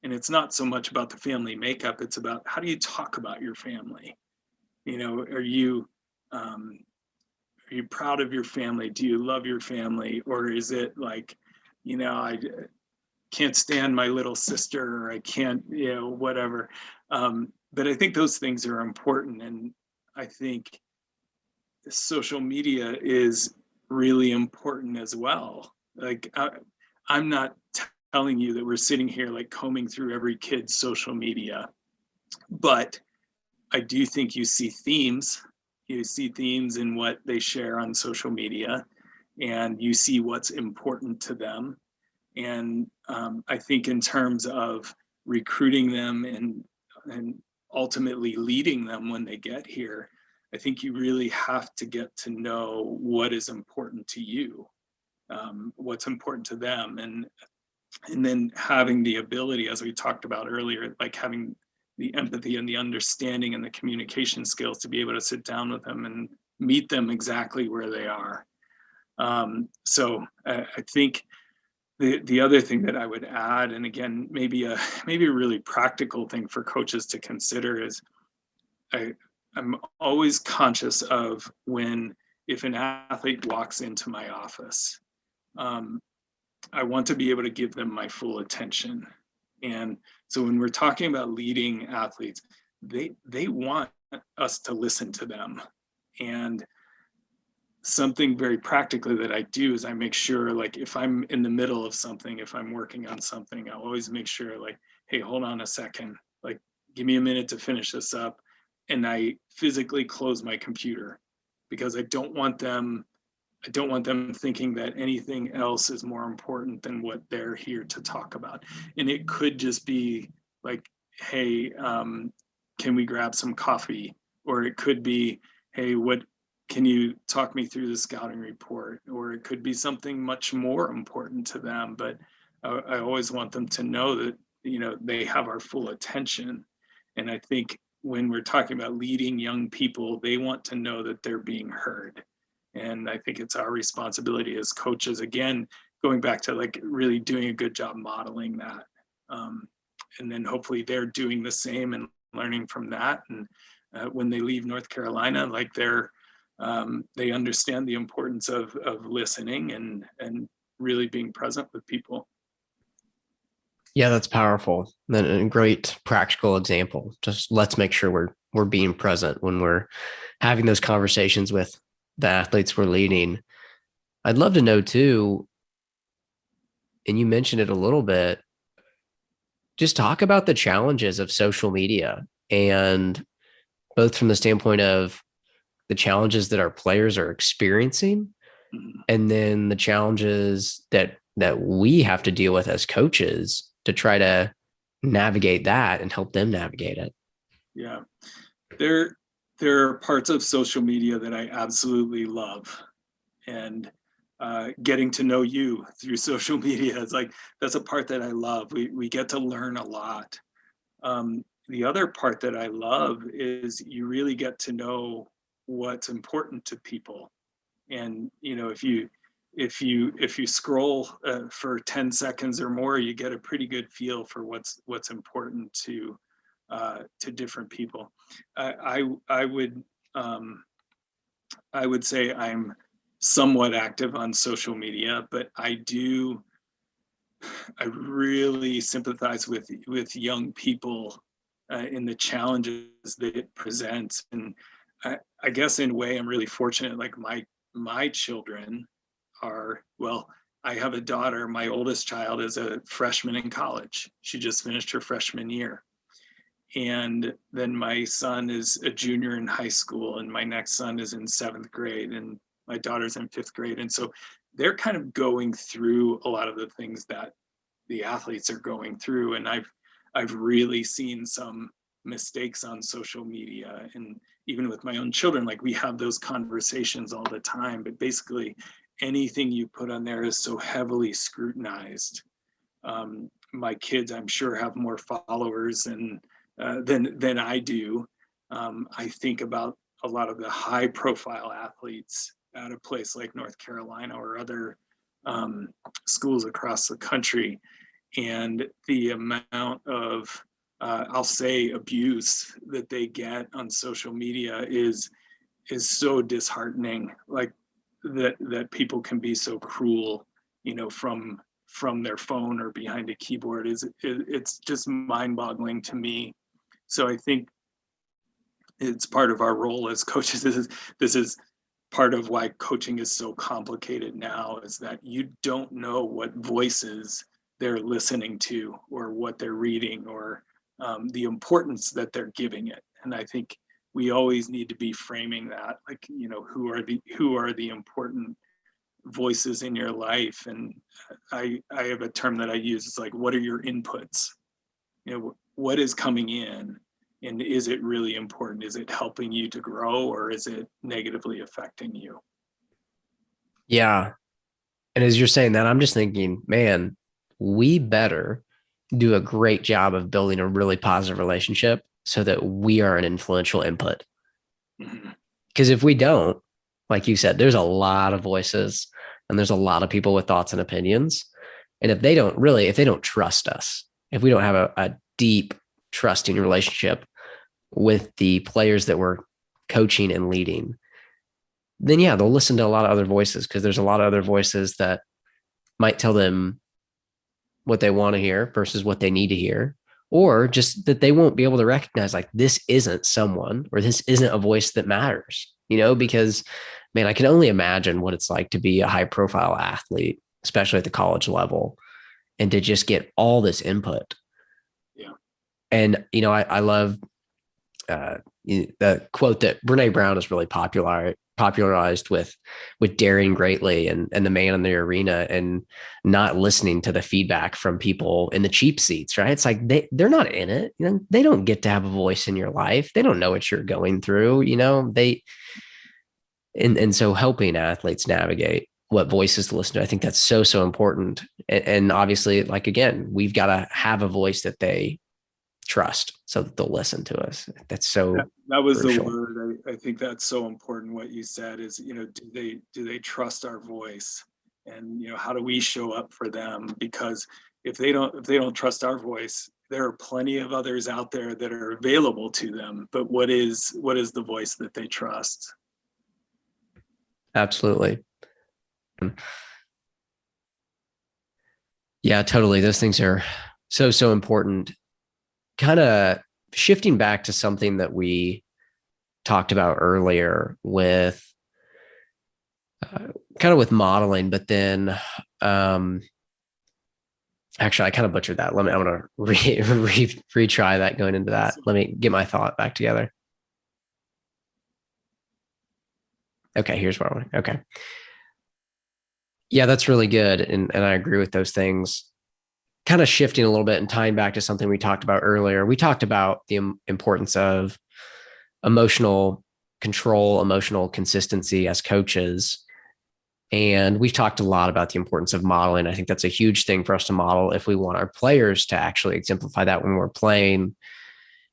Speaker 2: And it's not so much about the family makeup. It's about, how do you talk about your family? Are you proud of your family? Do you love your family? Or is it like, I can't stand my little sister, or I can't, whatever. But I think those things are important. And I think social media is really important as well. Like, I'm not telling you that we're sitting here like combing through every kid's social media, but I do think you see themes. You see themes in what they share on social media, and you see what's important to them. And I think in terms of recruiting them and ultimately leading them when they get here, I think you really have to get to know what is important to you, what's important to them, and then having the ability, as we talked about earlier, like having the empathy and the understanding and the communication skills to be able to sit down with them and meet them exactly where they are. So I think the other thing that I would add, and again, maybe a really practical thing for coaches to consider, is I'm always conscious of if an athlete walks into my office, I want to be able to give them my full attention. And so when we're talking about leading athletes, they want us to listen to them. And something very practically that I do is I make sure, like, if I'm in the middle of something, if I'm working on something, I always make sure, like, hey, hold on a second, like, give me a minute to finish this up. And I physically close my computer, because I don't want them thinking that anything else is more important than what they're here to talk about. And it could just be like, hey, can we grab some coffee? Or it could be, hey, can you talk me through the scouting report? Or it could be something much more important to them. But I always want them to know that, they have our full attention. And I think when we're talking about leading young people, they want to know that they're being heard. And I think it's our responsibility as coaches, again, going back to like really doing a good job modeling that. And then hopefully they're doing the same and learning from that. And when they leave North Carolina, like they understand the importance of listening and really being present with people.
Speaker 3: Yeah, that's powerful. And a great practical example. Just let's make sure we're being present when we're having those conversations with the athletes we're leading. I'd love to know too, and you mentioned it a little bit, just talk about the challenges of social media, and both from the standpoint of the challenges that our players are experiencing, and then the challenges that we have to deal with as coaches to try to navigate that and help them navigate it.
Speaker 2: Yeah, there are parts of social media that I absolutely love, and getting to know you through social media is like, that's a part that I love. We get to learn a lot. The other part that I love is you really get to know what's important to people. And if you scroll for 10 seconds or more, you get a pretty good feel for what's important to different people. I would say I'm somewhat active on social media, but I really sympathize with young people in the challenges that it presents. And I guess in a way I'm really fortunate. Like my children are, well, I have a daughter. My oldest child is a freshman in college. She just finished her freshman year. And then my son is a junior in high school, and my next son is in 7th grade, and my daughter's in 5th grade. And so they're kind of going through a lot of the things that the athletes are going through. And I've really seen some mistakes on social media, and even with my own children, like we have those conversations all the time, but basically anything you put on there is so heavily scrutinized. My kids, I'm sure, have more followers than I do. I think about a lot of the high profile athletes at a place like North Carolina or other schools across the country, and the amount of I'll say abuse that they get on social media is so disheartening. Like that people can be so cruel, from their phone or behind a keyboard, it's just mind-boggling to me. So I think it's part of our role as coaches. This is part of why coaching is so complicated now, is that you don't know what voices they're listening to or what they're reading, or the importance that they're giving it. And I think we always need to be framing that, like, who are the important voices in your life. And I have a term that I use. It's like, what are your inputs? What is coming in, and is it really important? Is it helping you to grow, or is it negatively affecting you?
Speaker 3: Yeah. And as you're saying that, I'm just thinking, man, we better do a great job of building a really positive relationship so that we are an influential input. Because if we don't, like you said, there's a lot of voices and there's a lot of people with thoughts and opinions. And if they don't trust us, if we don't have a deep trusting relationship with the players that we're coaching and leading, then yeah, they'll listen to a lot of other voices, because there's a lot of other voices that might tell them what they want to hear versus what they need to hear, or just that they won't be able to recognize, like, this isn't someone, or this isn't a voice that matters, because, man, I can only imagine what it's like to be a high profile athlete, especially at the college level, and to just get all this input.
Speaker 2: Yeah.
Speaker 3: And, I love the quote that Brene Brown has really popularized with daring greatly and the man in the arena, and not listening to the feedback from people in the cheap seats, right? It's like they're not in it. They don't get to have a voice in your life. They don't know what you're going through, and so helping athletes navigate what voices to listen to, I think that's so, so important. And obviously, like, again, we've got to have a voice that they trust so that they'll listen to us. That's so
Speaker 2: that was
Speaker 3: crucial.
Speaker 2: the word. I think that's so important. What you said is, do they trust our voice, and how do we show up for them? Because if they don't trust our voice, there are plenty of others out there that are available to them, but what is the voice that they trust?
Speaker 3: Absolutely. Yeah, totally. Those things are so important. Kind of shifting back to something that we talked about earlier with kind of with modeling, but then actually I kind of butchered that. I'm going to retry that going into that. Let me get my thought back together. Okay, here's where I want. Okay. Yeah, that's really good. And I agree with those things. Kind of shifting a little bit and tying back to something we talked about earlier. We talked about the importance of emotional control, emotional consistency as coaches. And we've talked a lot about the importance of modeling. I think that's a huge thing for us to model if we want our players to actually exemplify that when we're playing.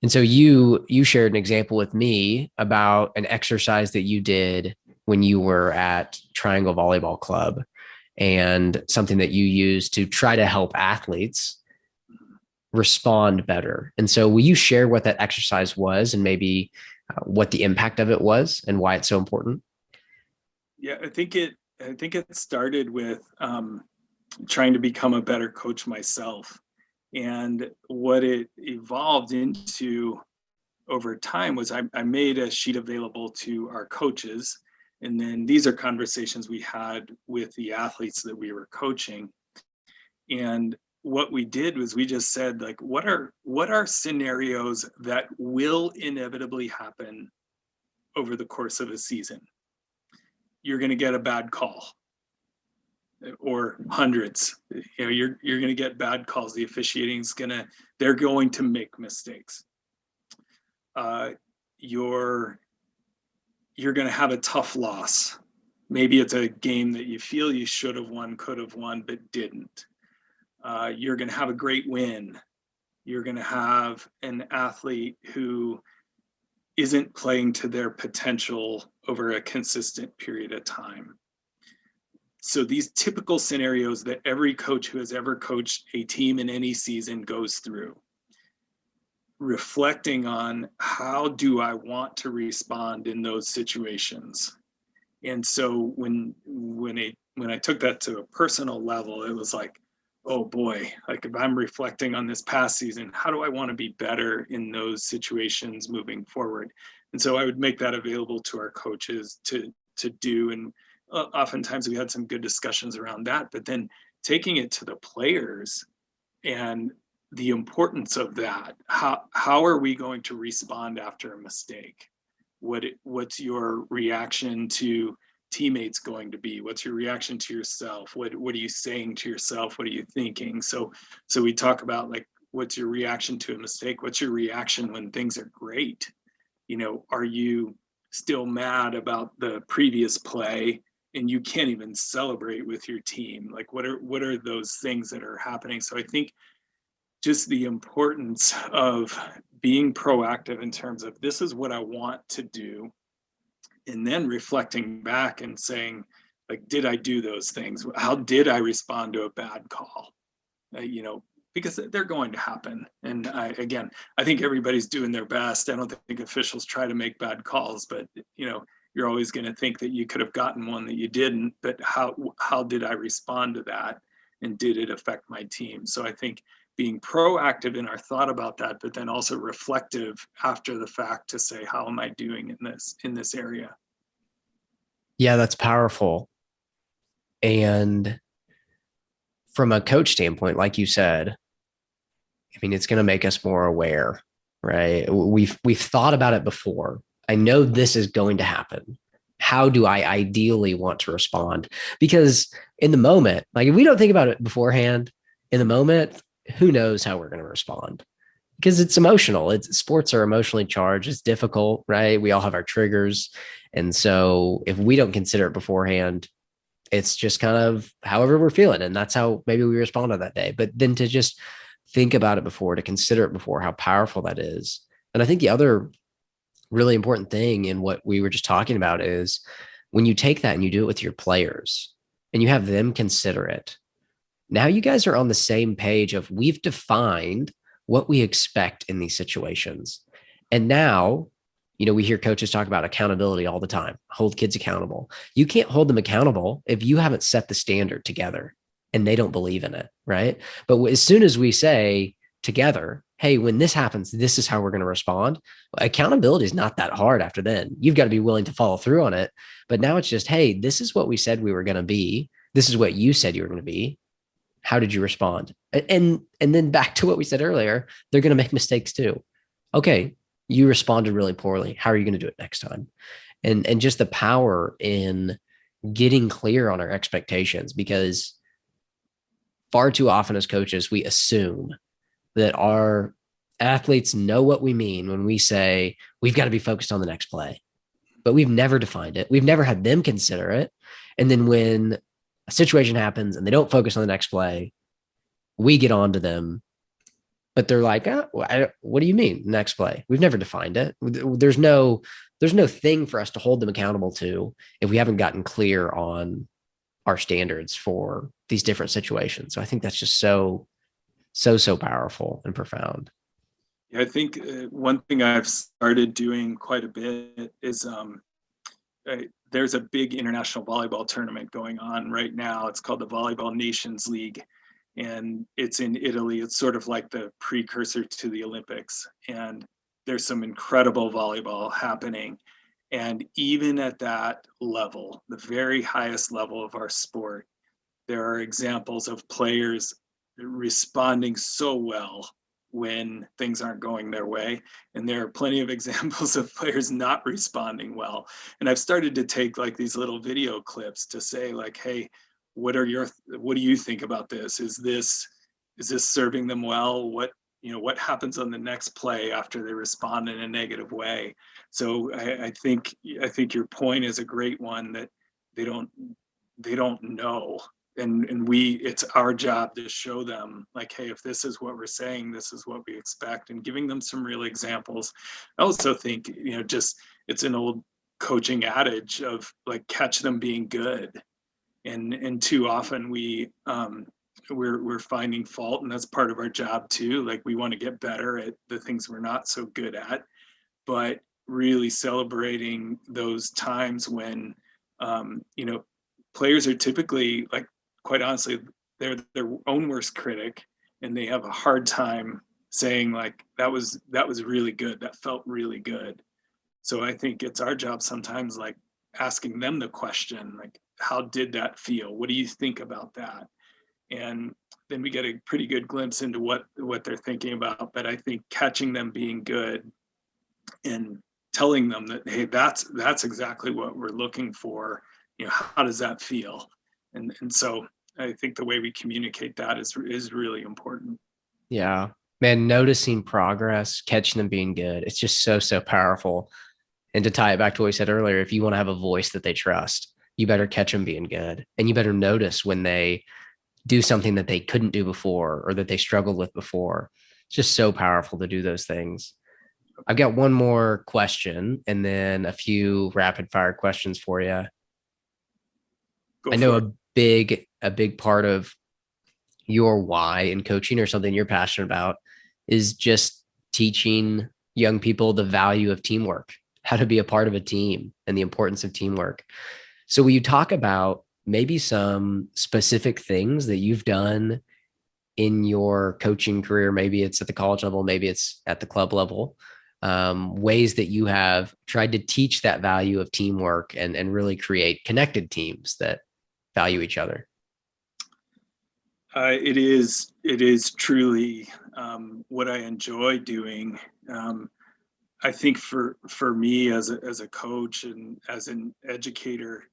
Speaker 3: And so you shared an example with me about an exercise that you did when you were at Triangle Volleyball Club, and something that you use to try to help athletes respond better. And so will you share what that exercise was and maybe what the impact of it was and why it's so important?
Speaker 2: Yeah, I think it started with trying to become a better coach myself. And what it evolved into over time was I made a sheet available to our coaches. And then these are conversations we had with the athletes that we were coaching. And what we did was we just said, like, what are scenarios that will inevitably happen over the course of a season? You're going to get a bad call, or hundreds. You're going to get bad calls. The officiating's they're going to make mistakes. You're going to have a tough loss. Maybe it's a game that you feel you should have won, could have won, but didn't. You're going to have a great win. You're going to have an athlete who isn't playing to their potential over a consistent period of time. So these typical scenarios that every coach who has ever coached a team in any season goes through, reflecting on how do I want to respond in those situations. And so when I took that to a personal level, it was like, oh boy, like if I'm reflecting on this past season, how do I want to be better in those situations moving forward? And so I would make that available to our coaches to do. And oftentimes we had some good discussions around that, but then taking it to the players and the importance of that. How are we going to respond after a mistake? What's your reaction to teammates going to be? What's your reaction to yourself? What are you saying to yourself? What are you thinking? So we talk about, like, what's your reaction to a mistake? What's your reaction when things are great? Are you still mad about the previous play and you can't even celebrate with your team? Like, what are those things that are happening? So I think just the importance of being proactive in terms of, this is what I want to do, and then reflecting back and saying, like, did I do those things? How did I respond to a bad call? Because they're going to happen. And I think everybody's doing their best. I don't think officials try to make bad calls, but you're always going to think that you could have gotten one that you didn't. But how did I respond to that? And did it affect my team? So I think being proactive in our thought about that, but then also reflective after the fact to say, how am I doing in this area?
Speaker 3: Yeah, that's powerful. And from a coach standpoint, like you said, I mean, it's going to make us more aware, right? We've thought about it before. I know this is going to happen. How do I ideally want to respond? Because in the moment, like, if we don't think about it beforehand, in the moment, who knows how we're going to respond? Because it's emotional. Sports are emotionally charged. It's difficult, right? We all have our triggers. And so if we don't consider it beforehand, it's just kind of however we're feeling. And that's how maybe we respond on that day. But then to just think about it before, to consider it before, how powerful that is. And I think the other really important thing in what we were just talking about is when you take that and you do it with your players and you have them consider it, now you guys are on the same page of, we've defined what we expect in these situations. And now, we hear coaches talk about accountability all the time, hold kids accountable. You can't hold them accountable if you haven't set the standard together and they don't believe in it, right? But as soon as we say together, hey, when this happens, this is how we're going to respond. Accountability is not that hard after then. You've got to be willing to follow through on it. But now it's just, hey, this is what we said we were going to be. This is what you said you were going to be. How did you respond? And then back to what we said earlier, they're going to make mistakes too. Okay, you responded really poorly. How are you going to do it next time? And just the power in getting clear on our expectations, because far too often as coaches, we assume that our athletes know what we mean when we say we've got to be focused on the next play, but we've never defined it. We've never had them consider it. And then when a situation happens and they don't focus on the next play, we get on to them, but they're like, what do you mean next play? We've never defined it. There's no thing for us to hold them accountable to if we haven't gotten clear on our standards for these different situations. So I think that's just so powerful and profound.
Speaker 2: Yeah, I think one thing I've started doing quite a bit is there's a big international volleyball tournament going on right now. It's called the Volleyball Nations League, and it's in Italy. It's sort of like the precursor to the Olympics, and there's some incredible volleyball happening. And even at that level, the very highest level of our sport, there are examples of players responding so well when things aren't going their way. And there are plenty of examples of players not responding well. And I've started to take like these little video clips to say like, hey, what do you think about this? Is this serving them well? What happens on the next play after they respond in a negative way? So I think your point is a great one, that they don't know. And it's our job to show them like, hey, if this is what we're saying, this is what we expect, and giving them some real examples. I also think, it's an old coaching adage of like, catch them being good. And too often we're finding fault, and that's part of our job too. Like, we want to get better at the things we're not so good at, but really celebrating those times when, players are typically, like, quite honestly, they're their own worst critic, and they have a hard time saying like, that was really good. That felt really good. So I think it's our job sometimes, like, asking them the question, like, how did that feel? What do you think about that? And then we get a pretty good glimpse into what they're thinking about. But I think catching them being good and telling them that, hey, that's exactly what we're looking for. How does that feel? And so I think the way we communicate that is really important.
Speaker 3: Yeah, man, noticing progress, catching them being good. It's just so powerful. And to tie it back to what we said earlier, if you want to have a voice that they trust, you better catch them being good. And you better notice when they do something that they couldn't do before or that they struggled with before. It's just so powerful to do those things. I've got one more question and then a few rapid fire questions for you. I know a big part of your why in coaching, or something you're passionate about, is just teaching young people the value of teamwork, how to be a part of a team, and the importance of teamwork. So will you talk about maybe some specific things that you've done in your coaching career? Maybe it's at the college level, maybe it's at the club level, ways that you have tried to teach that value of teamwork and really create connected teams that value each other.
Speaker 2: It is truly what I enjoy doing. I think for me as a coach and as an educator,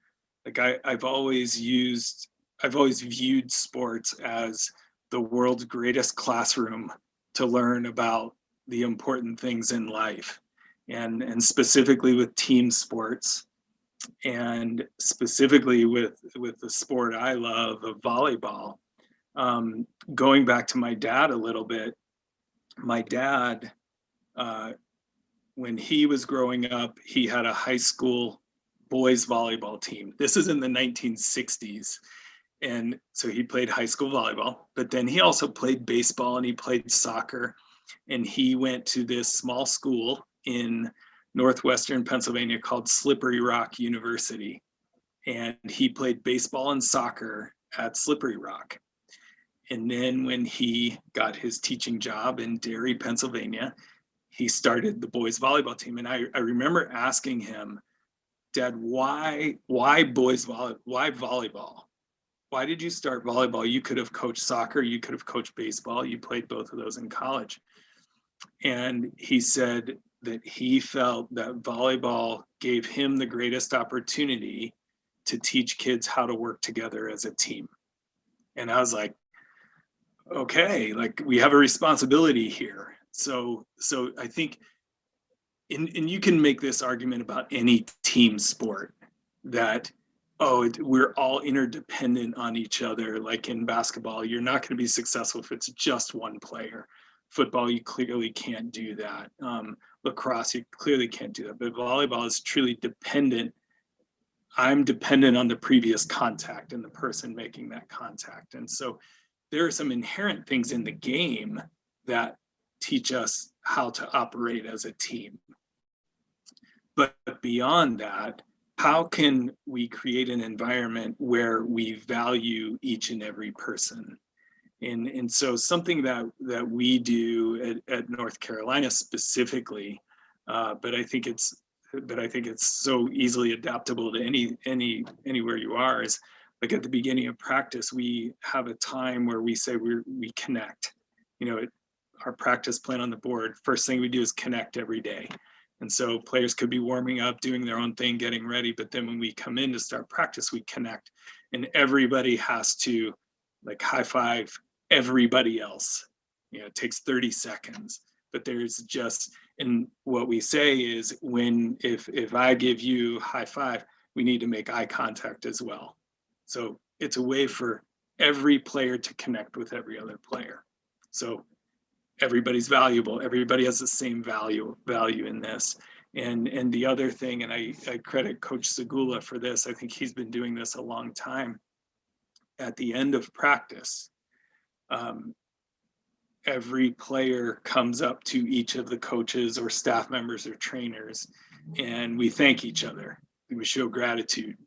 Speaker 2: like I've always viewed sports as the world's greatest classroom to learn about the important things in life, and specifically with team sports, and specifically with the sport I love of volleyball. Going back to my dad a little bit, my dad, when he was growing up, he had a high school boys volleyball team. This is in the 1960s. And so he played high school volleyball, but then he also played baseball and he played soccer. and he went to this small school in northwestern Pennsylvania called Slippery Rock University. And he played baseball and soccer at Slippery Rock. And then when he got his teaching job in Derry, Pennsylvania, he started the boys volleyball team. And I remember asking him, Dad, why volleyball? Why did you start volleyball? You could have coached soccer, you could have coached baseball, you played both of those in college. And he said that he felt that volleyball gave him the greatest opportunity to teach kids how to work together as a team. And I was like, okay, like we have a responsibility here. So I think, and you can make this argument about any team sport that, we're all interdependent on each other. Like in basketball, you're not going to be successful if it's just one player. Football, you clearly can't do that. Lacrosse, you clearly can't do that. But volleyball is truly dependent. I'm dependent on the previous contact and the person making that contact. And so there are some inherent things in the game that teach us how to operate as a team. But beyond that, how can we create an environment where we value each and every person? And so something that we do at North Carolina specifically, but I think it's so easily adaptable to anywhere you are, is like at the beginning of practice, we have a time where we say we connect. Our practice plan on the board, first thing we do is connect every day. And so players could be warming up, doing their own thing, getting ready. But then when we come in to start practice, we connect. And everybody has to like high five everybody else. It takes 30 seconds. But there's just, and what we say is if I give you high five, we need to make eye contact as well. So it's a way for every player to connect with every other player. So everybody's valuable. Everybody has the same value in this. And the other thing, and I credit Coach Segula for this, I think he's been doing this a long time. At the end of practice, every player comes up to each of the coaches or staff members or trainers, and we thank each other. We show gratitude.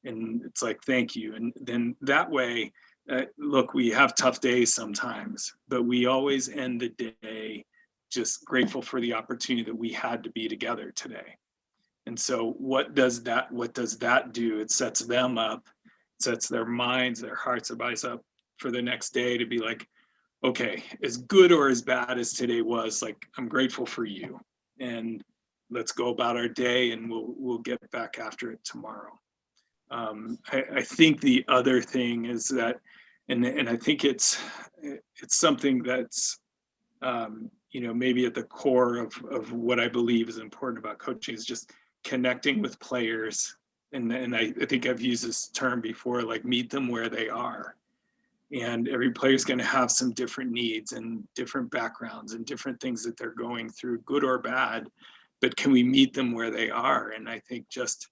Speaker 2: And it's like, thank you. And then that way, look, we have tough days sometimes, but we always end the day just grateful for the opportunity that we had to be together today. And so what does that do? It sets them up, sets their minds, their hearts, their bodies up for the next day to be like, okay, as good or as bad as today was, like, I'm grateful for you, and let's go about our day, and we'll get back after it tomorrow. I think the other thing is that, and I think it's something that's maybe at the core of what I believe is important about coaching, is just connecting with players. And I think I've used this term before, like meet them where they are. And every player is going to have some different needs and different backgrounds and different things that they're going through, good or bad. But can we meet them where they are? And I think just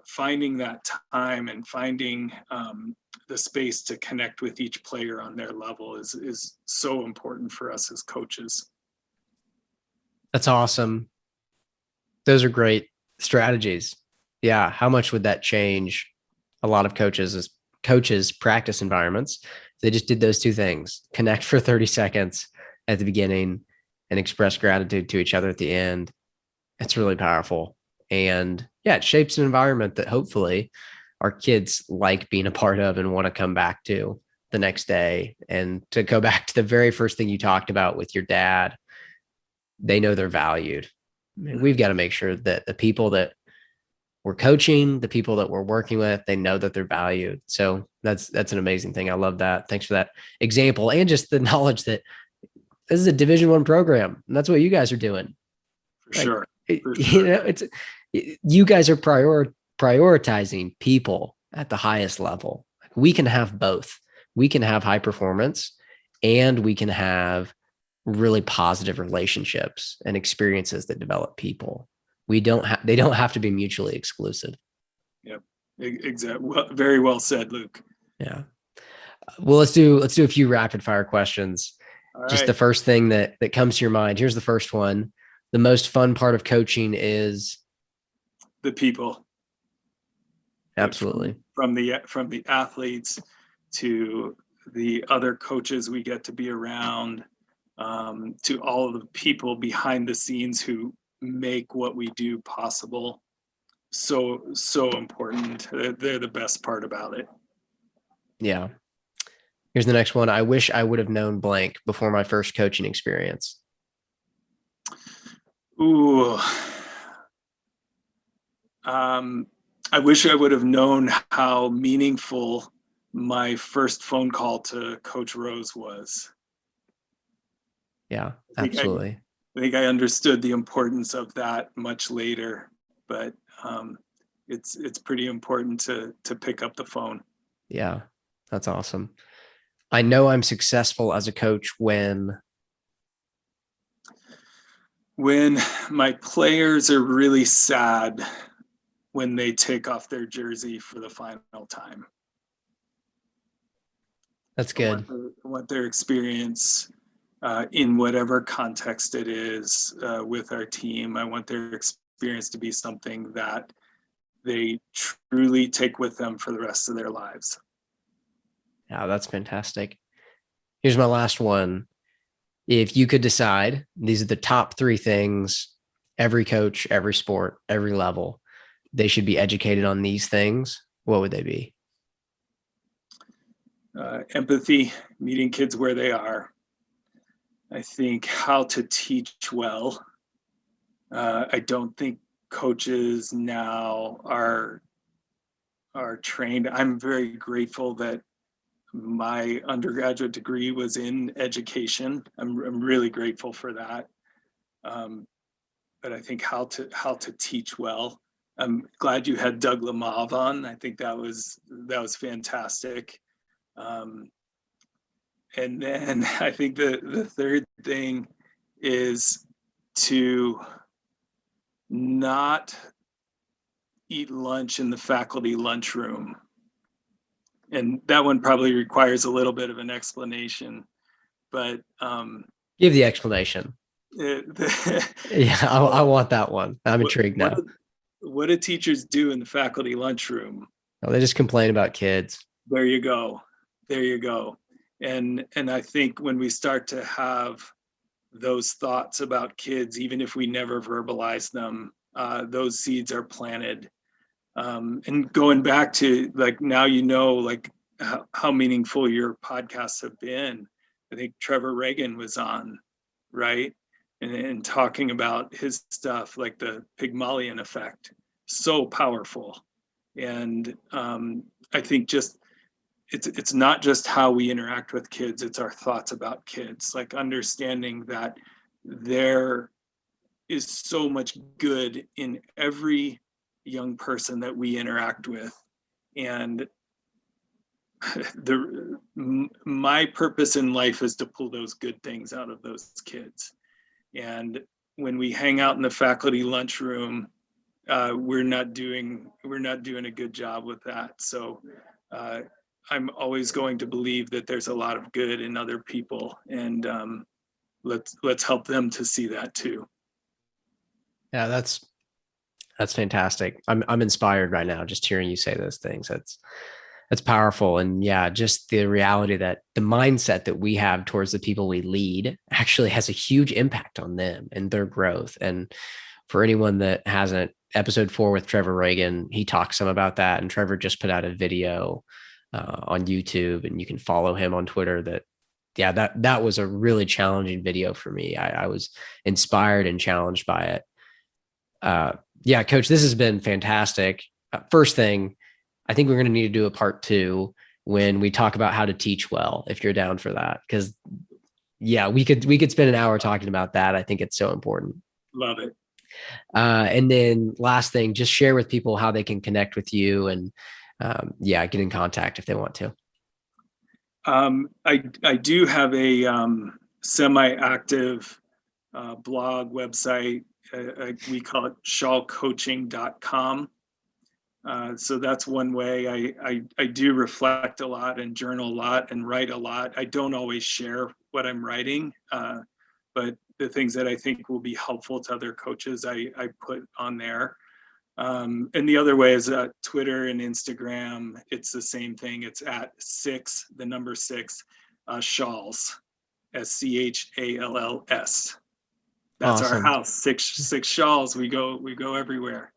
Speaker 2: finding that time and finding the space to connect with each player on their level is so important for us as coaches.
Speaker 3: That's awesome. Those are great strategies. Yeah. How much would that change a lot of coaches' practice environments? They just did those two things: connect for 30 seconds at the beginning and express gratitude to each other at the end. It's really powerful. And yeah, it shapes an environment that hopefully our kids like being a part of and want to come back to the next day. And to go back to the very first thing you talked about with your dad, they know they're valued. I mean, we've got to make sure that the people that we're coaching, the people that we're working with, they know that they're valued. So that's an amazing thing. I love that. Thanks for that example. And just the knowledge that this is a Division I program, and that's what you guys are doing.
Speaker 2: For sure.
Speaker 3: You guys are prioritizing people at the highest level. We can have both. We can have high performance, and we can have really positive relationships and experiences that develop people. They don't have to be mutually exclusive.
Speaker 2: Yep. Exactly. Well, very well said, Luke.
Speaker 3: Yeah. Well, let's do a few rapid fire questions. Just the first thing that comes to your mind. Here's the first one. The most fun part of coaching is
Speaker 2: the people.
Speaker 3: Absolutely.
Speaker 2: From the athletes to the other coaches we get to be around, to all of the people behind the scenes who make what we do possible. So important. They're the best part about it.
Speaker 3: Yeah. Here's the next one. I wish I would have known blank before my first coaching experience.
Speaker 2: Ooh. I wish I would have known how meaningful my first phone call to Coach Rose was.
Speaker 3: Yeah, absolutely.
Speaker 2: I think I understood the importance of that much later, but it's pretty important to pick up the phone.
Speaker 3: Yeah, that's awesome. I know I'm successful as a coach when
Speaker 2: my players are really sad when they take off their jersey for the final time.
Speaker 3: That's good.
Speaker 2: I want their experience in whatever context it is with our team. I want their experience to be something that they truly take with them for the rest of their lives.
Speaker 3: Yeah, that's fantastic. Here's my last one. If you could decide, these are the top 3 things every coach, every sport, every level, they should be educated on these things, what would they be?
Speaker 2: Empathy, meeting kids where they are. I think how to teach well. I don't think coaches now are trained. I'm very grateful that my undergraduate degree was in education. I'm really grateful for that. But I think how to teach well. I'm glad you had Doug Lamov on. I think that was fantastic. And then I think the third thing is to not eat lunch in the faculty lunchroom. And that one probably requires a little bit of an explanation, but
Speaker 3: give the explanation. Yeah, I want that one. I'm intrigued now.
Speaker 2: What do teachers do in the faculty lunchroom?
Speaker 3: Oh, they just complain about kids.
Speaker 2: There you go. And I think when we start to have those thoughts about kids, even if we never verbalize them, those seeds are planted. And going back to like, now you know, like how meaningful your podcasts have been. I think Trevor Reagan was on, right? And talking about his stuff, like the Pygmalion effect, so powerful. And I think just, it's not just how we interact with kids, it's our thoughts about kids, like understanding that there is so much good in every young person that we interact with. And my purpose in life is to pull those good things out of those kids. And when we hang out in the faculty lunchroom, we're not doing a good job with that. So I'm always going to believe that there's a lot of good in other people, and let's help them to see that too.
Speaker 3: Yeah, that's fantastic. I'm inspired right now just hearing you say those things. That's powerful. And yeah, just the reality that the mindset that we have towards the people we lead actually has a huge impact on them and their growth. And for anyone that hasn't, episode 4 with Trevor Reagan, he talks some about that. And Trevor just put out a video on YouTube, and you can follow him on Twitter. That was a really challenging video for me. I was inspired and challenged by it. Yeah, Coach, this has been fantastic. First thing, I think we're going to need to do a part 2 when we talk about how to teach well, if you're down for that. Because yeah, we could spend an hour talking about that. I think it's so important.
Speaker 2: Love it.
Speaker 3: And then last thing, just share with people how they can connect with you and get in contact if they want to.
Speaker 2: I do have a semi-active blog website. We call it schallcoaching.com. So that's one way. I do reflect a lot and journal a lot and write a lot. I don't always share what I'm writing, but the things that I think will be helpful to other coaches, I put on there. And the other way is Twitter and Instagram. It's the same thing. It's at 6, the number 6, Schalls, SCHALLS. That's
Speaker 3: Awesome.
Speaker 2: our house. Six Schalls. We go everywhere.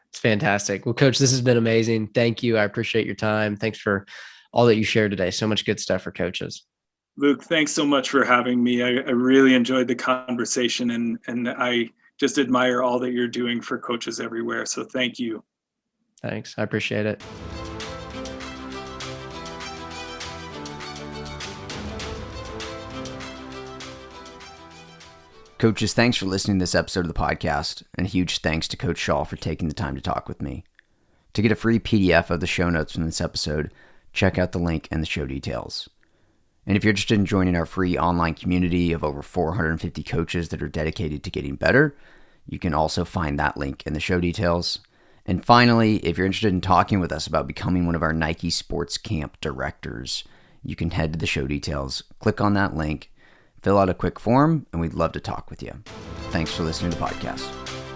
Speaker 3: It's fantastic. Well, Coach, this has been amazing. Thank you. I appreciate your time. Thanks for all that you shared today. So much good stuff for coaches.
Speaker 2: Luke, thanks so much for having me. I really enjoyed the conversation, and I just admire all that you're doing for coaches everywhere. So thank you.
Speaker 3: Thanks. I appreciate it.
Speaker 1: Coaches, thanks for listening to this episode of the podcast, and a huge thanks to Coach Schall for taking the time to talk with me. To get a free PDF of the show notes from this episode, check out the link in the show details. And if you're interested in joining our free online community of over 450 coaches that are dedicated to getting better, you can also find that link in the show details. And finally, if you're interested in talking with us about becoming one of our Nike Sports Camp directors, you can head to the show details, click on that link, fill out a quick form, and we'd love to talk with you. Thanks for listening to the podcast.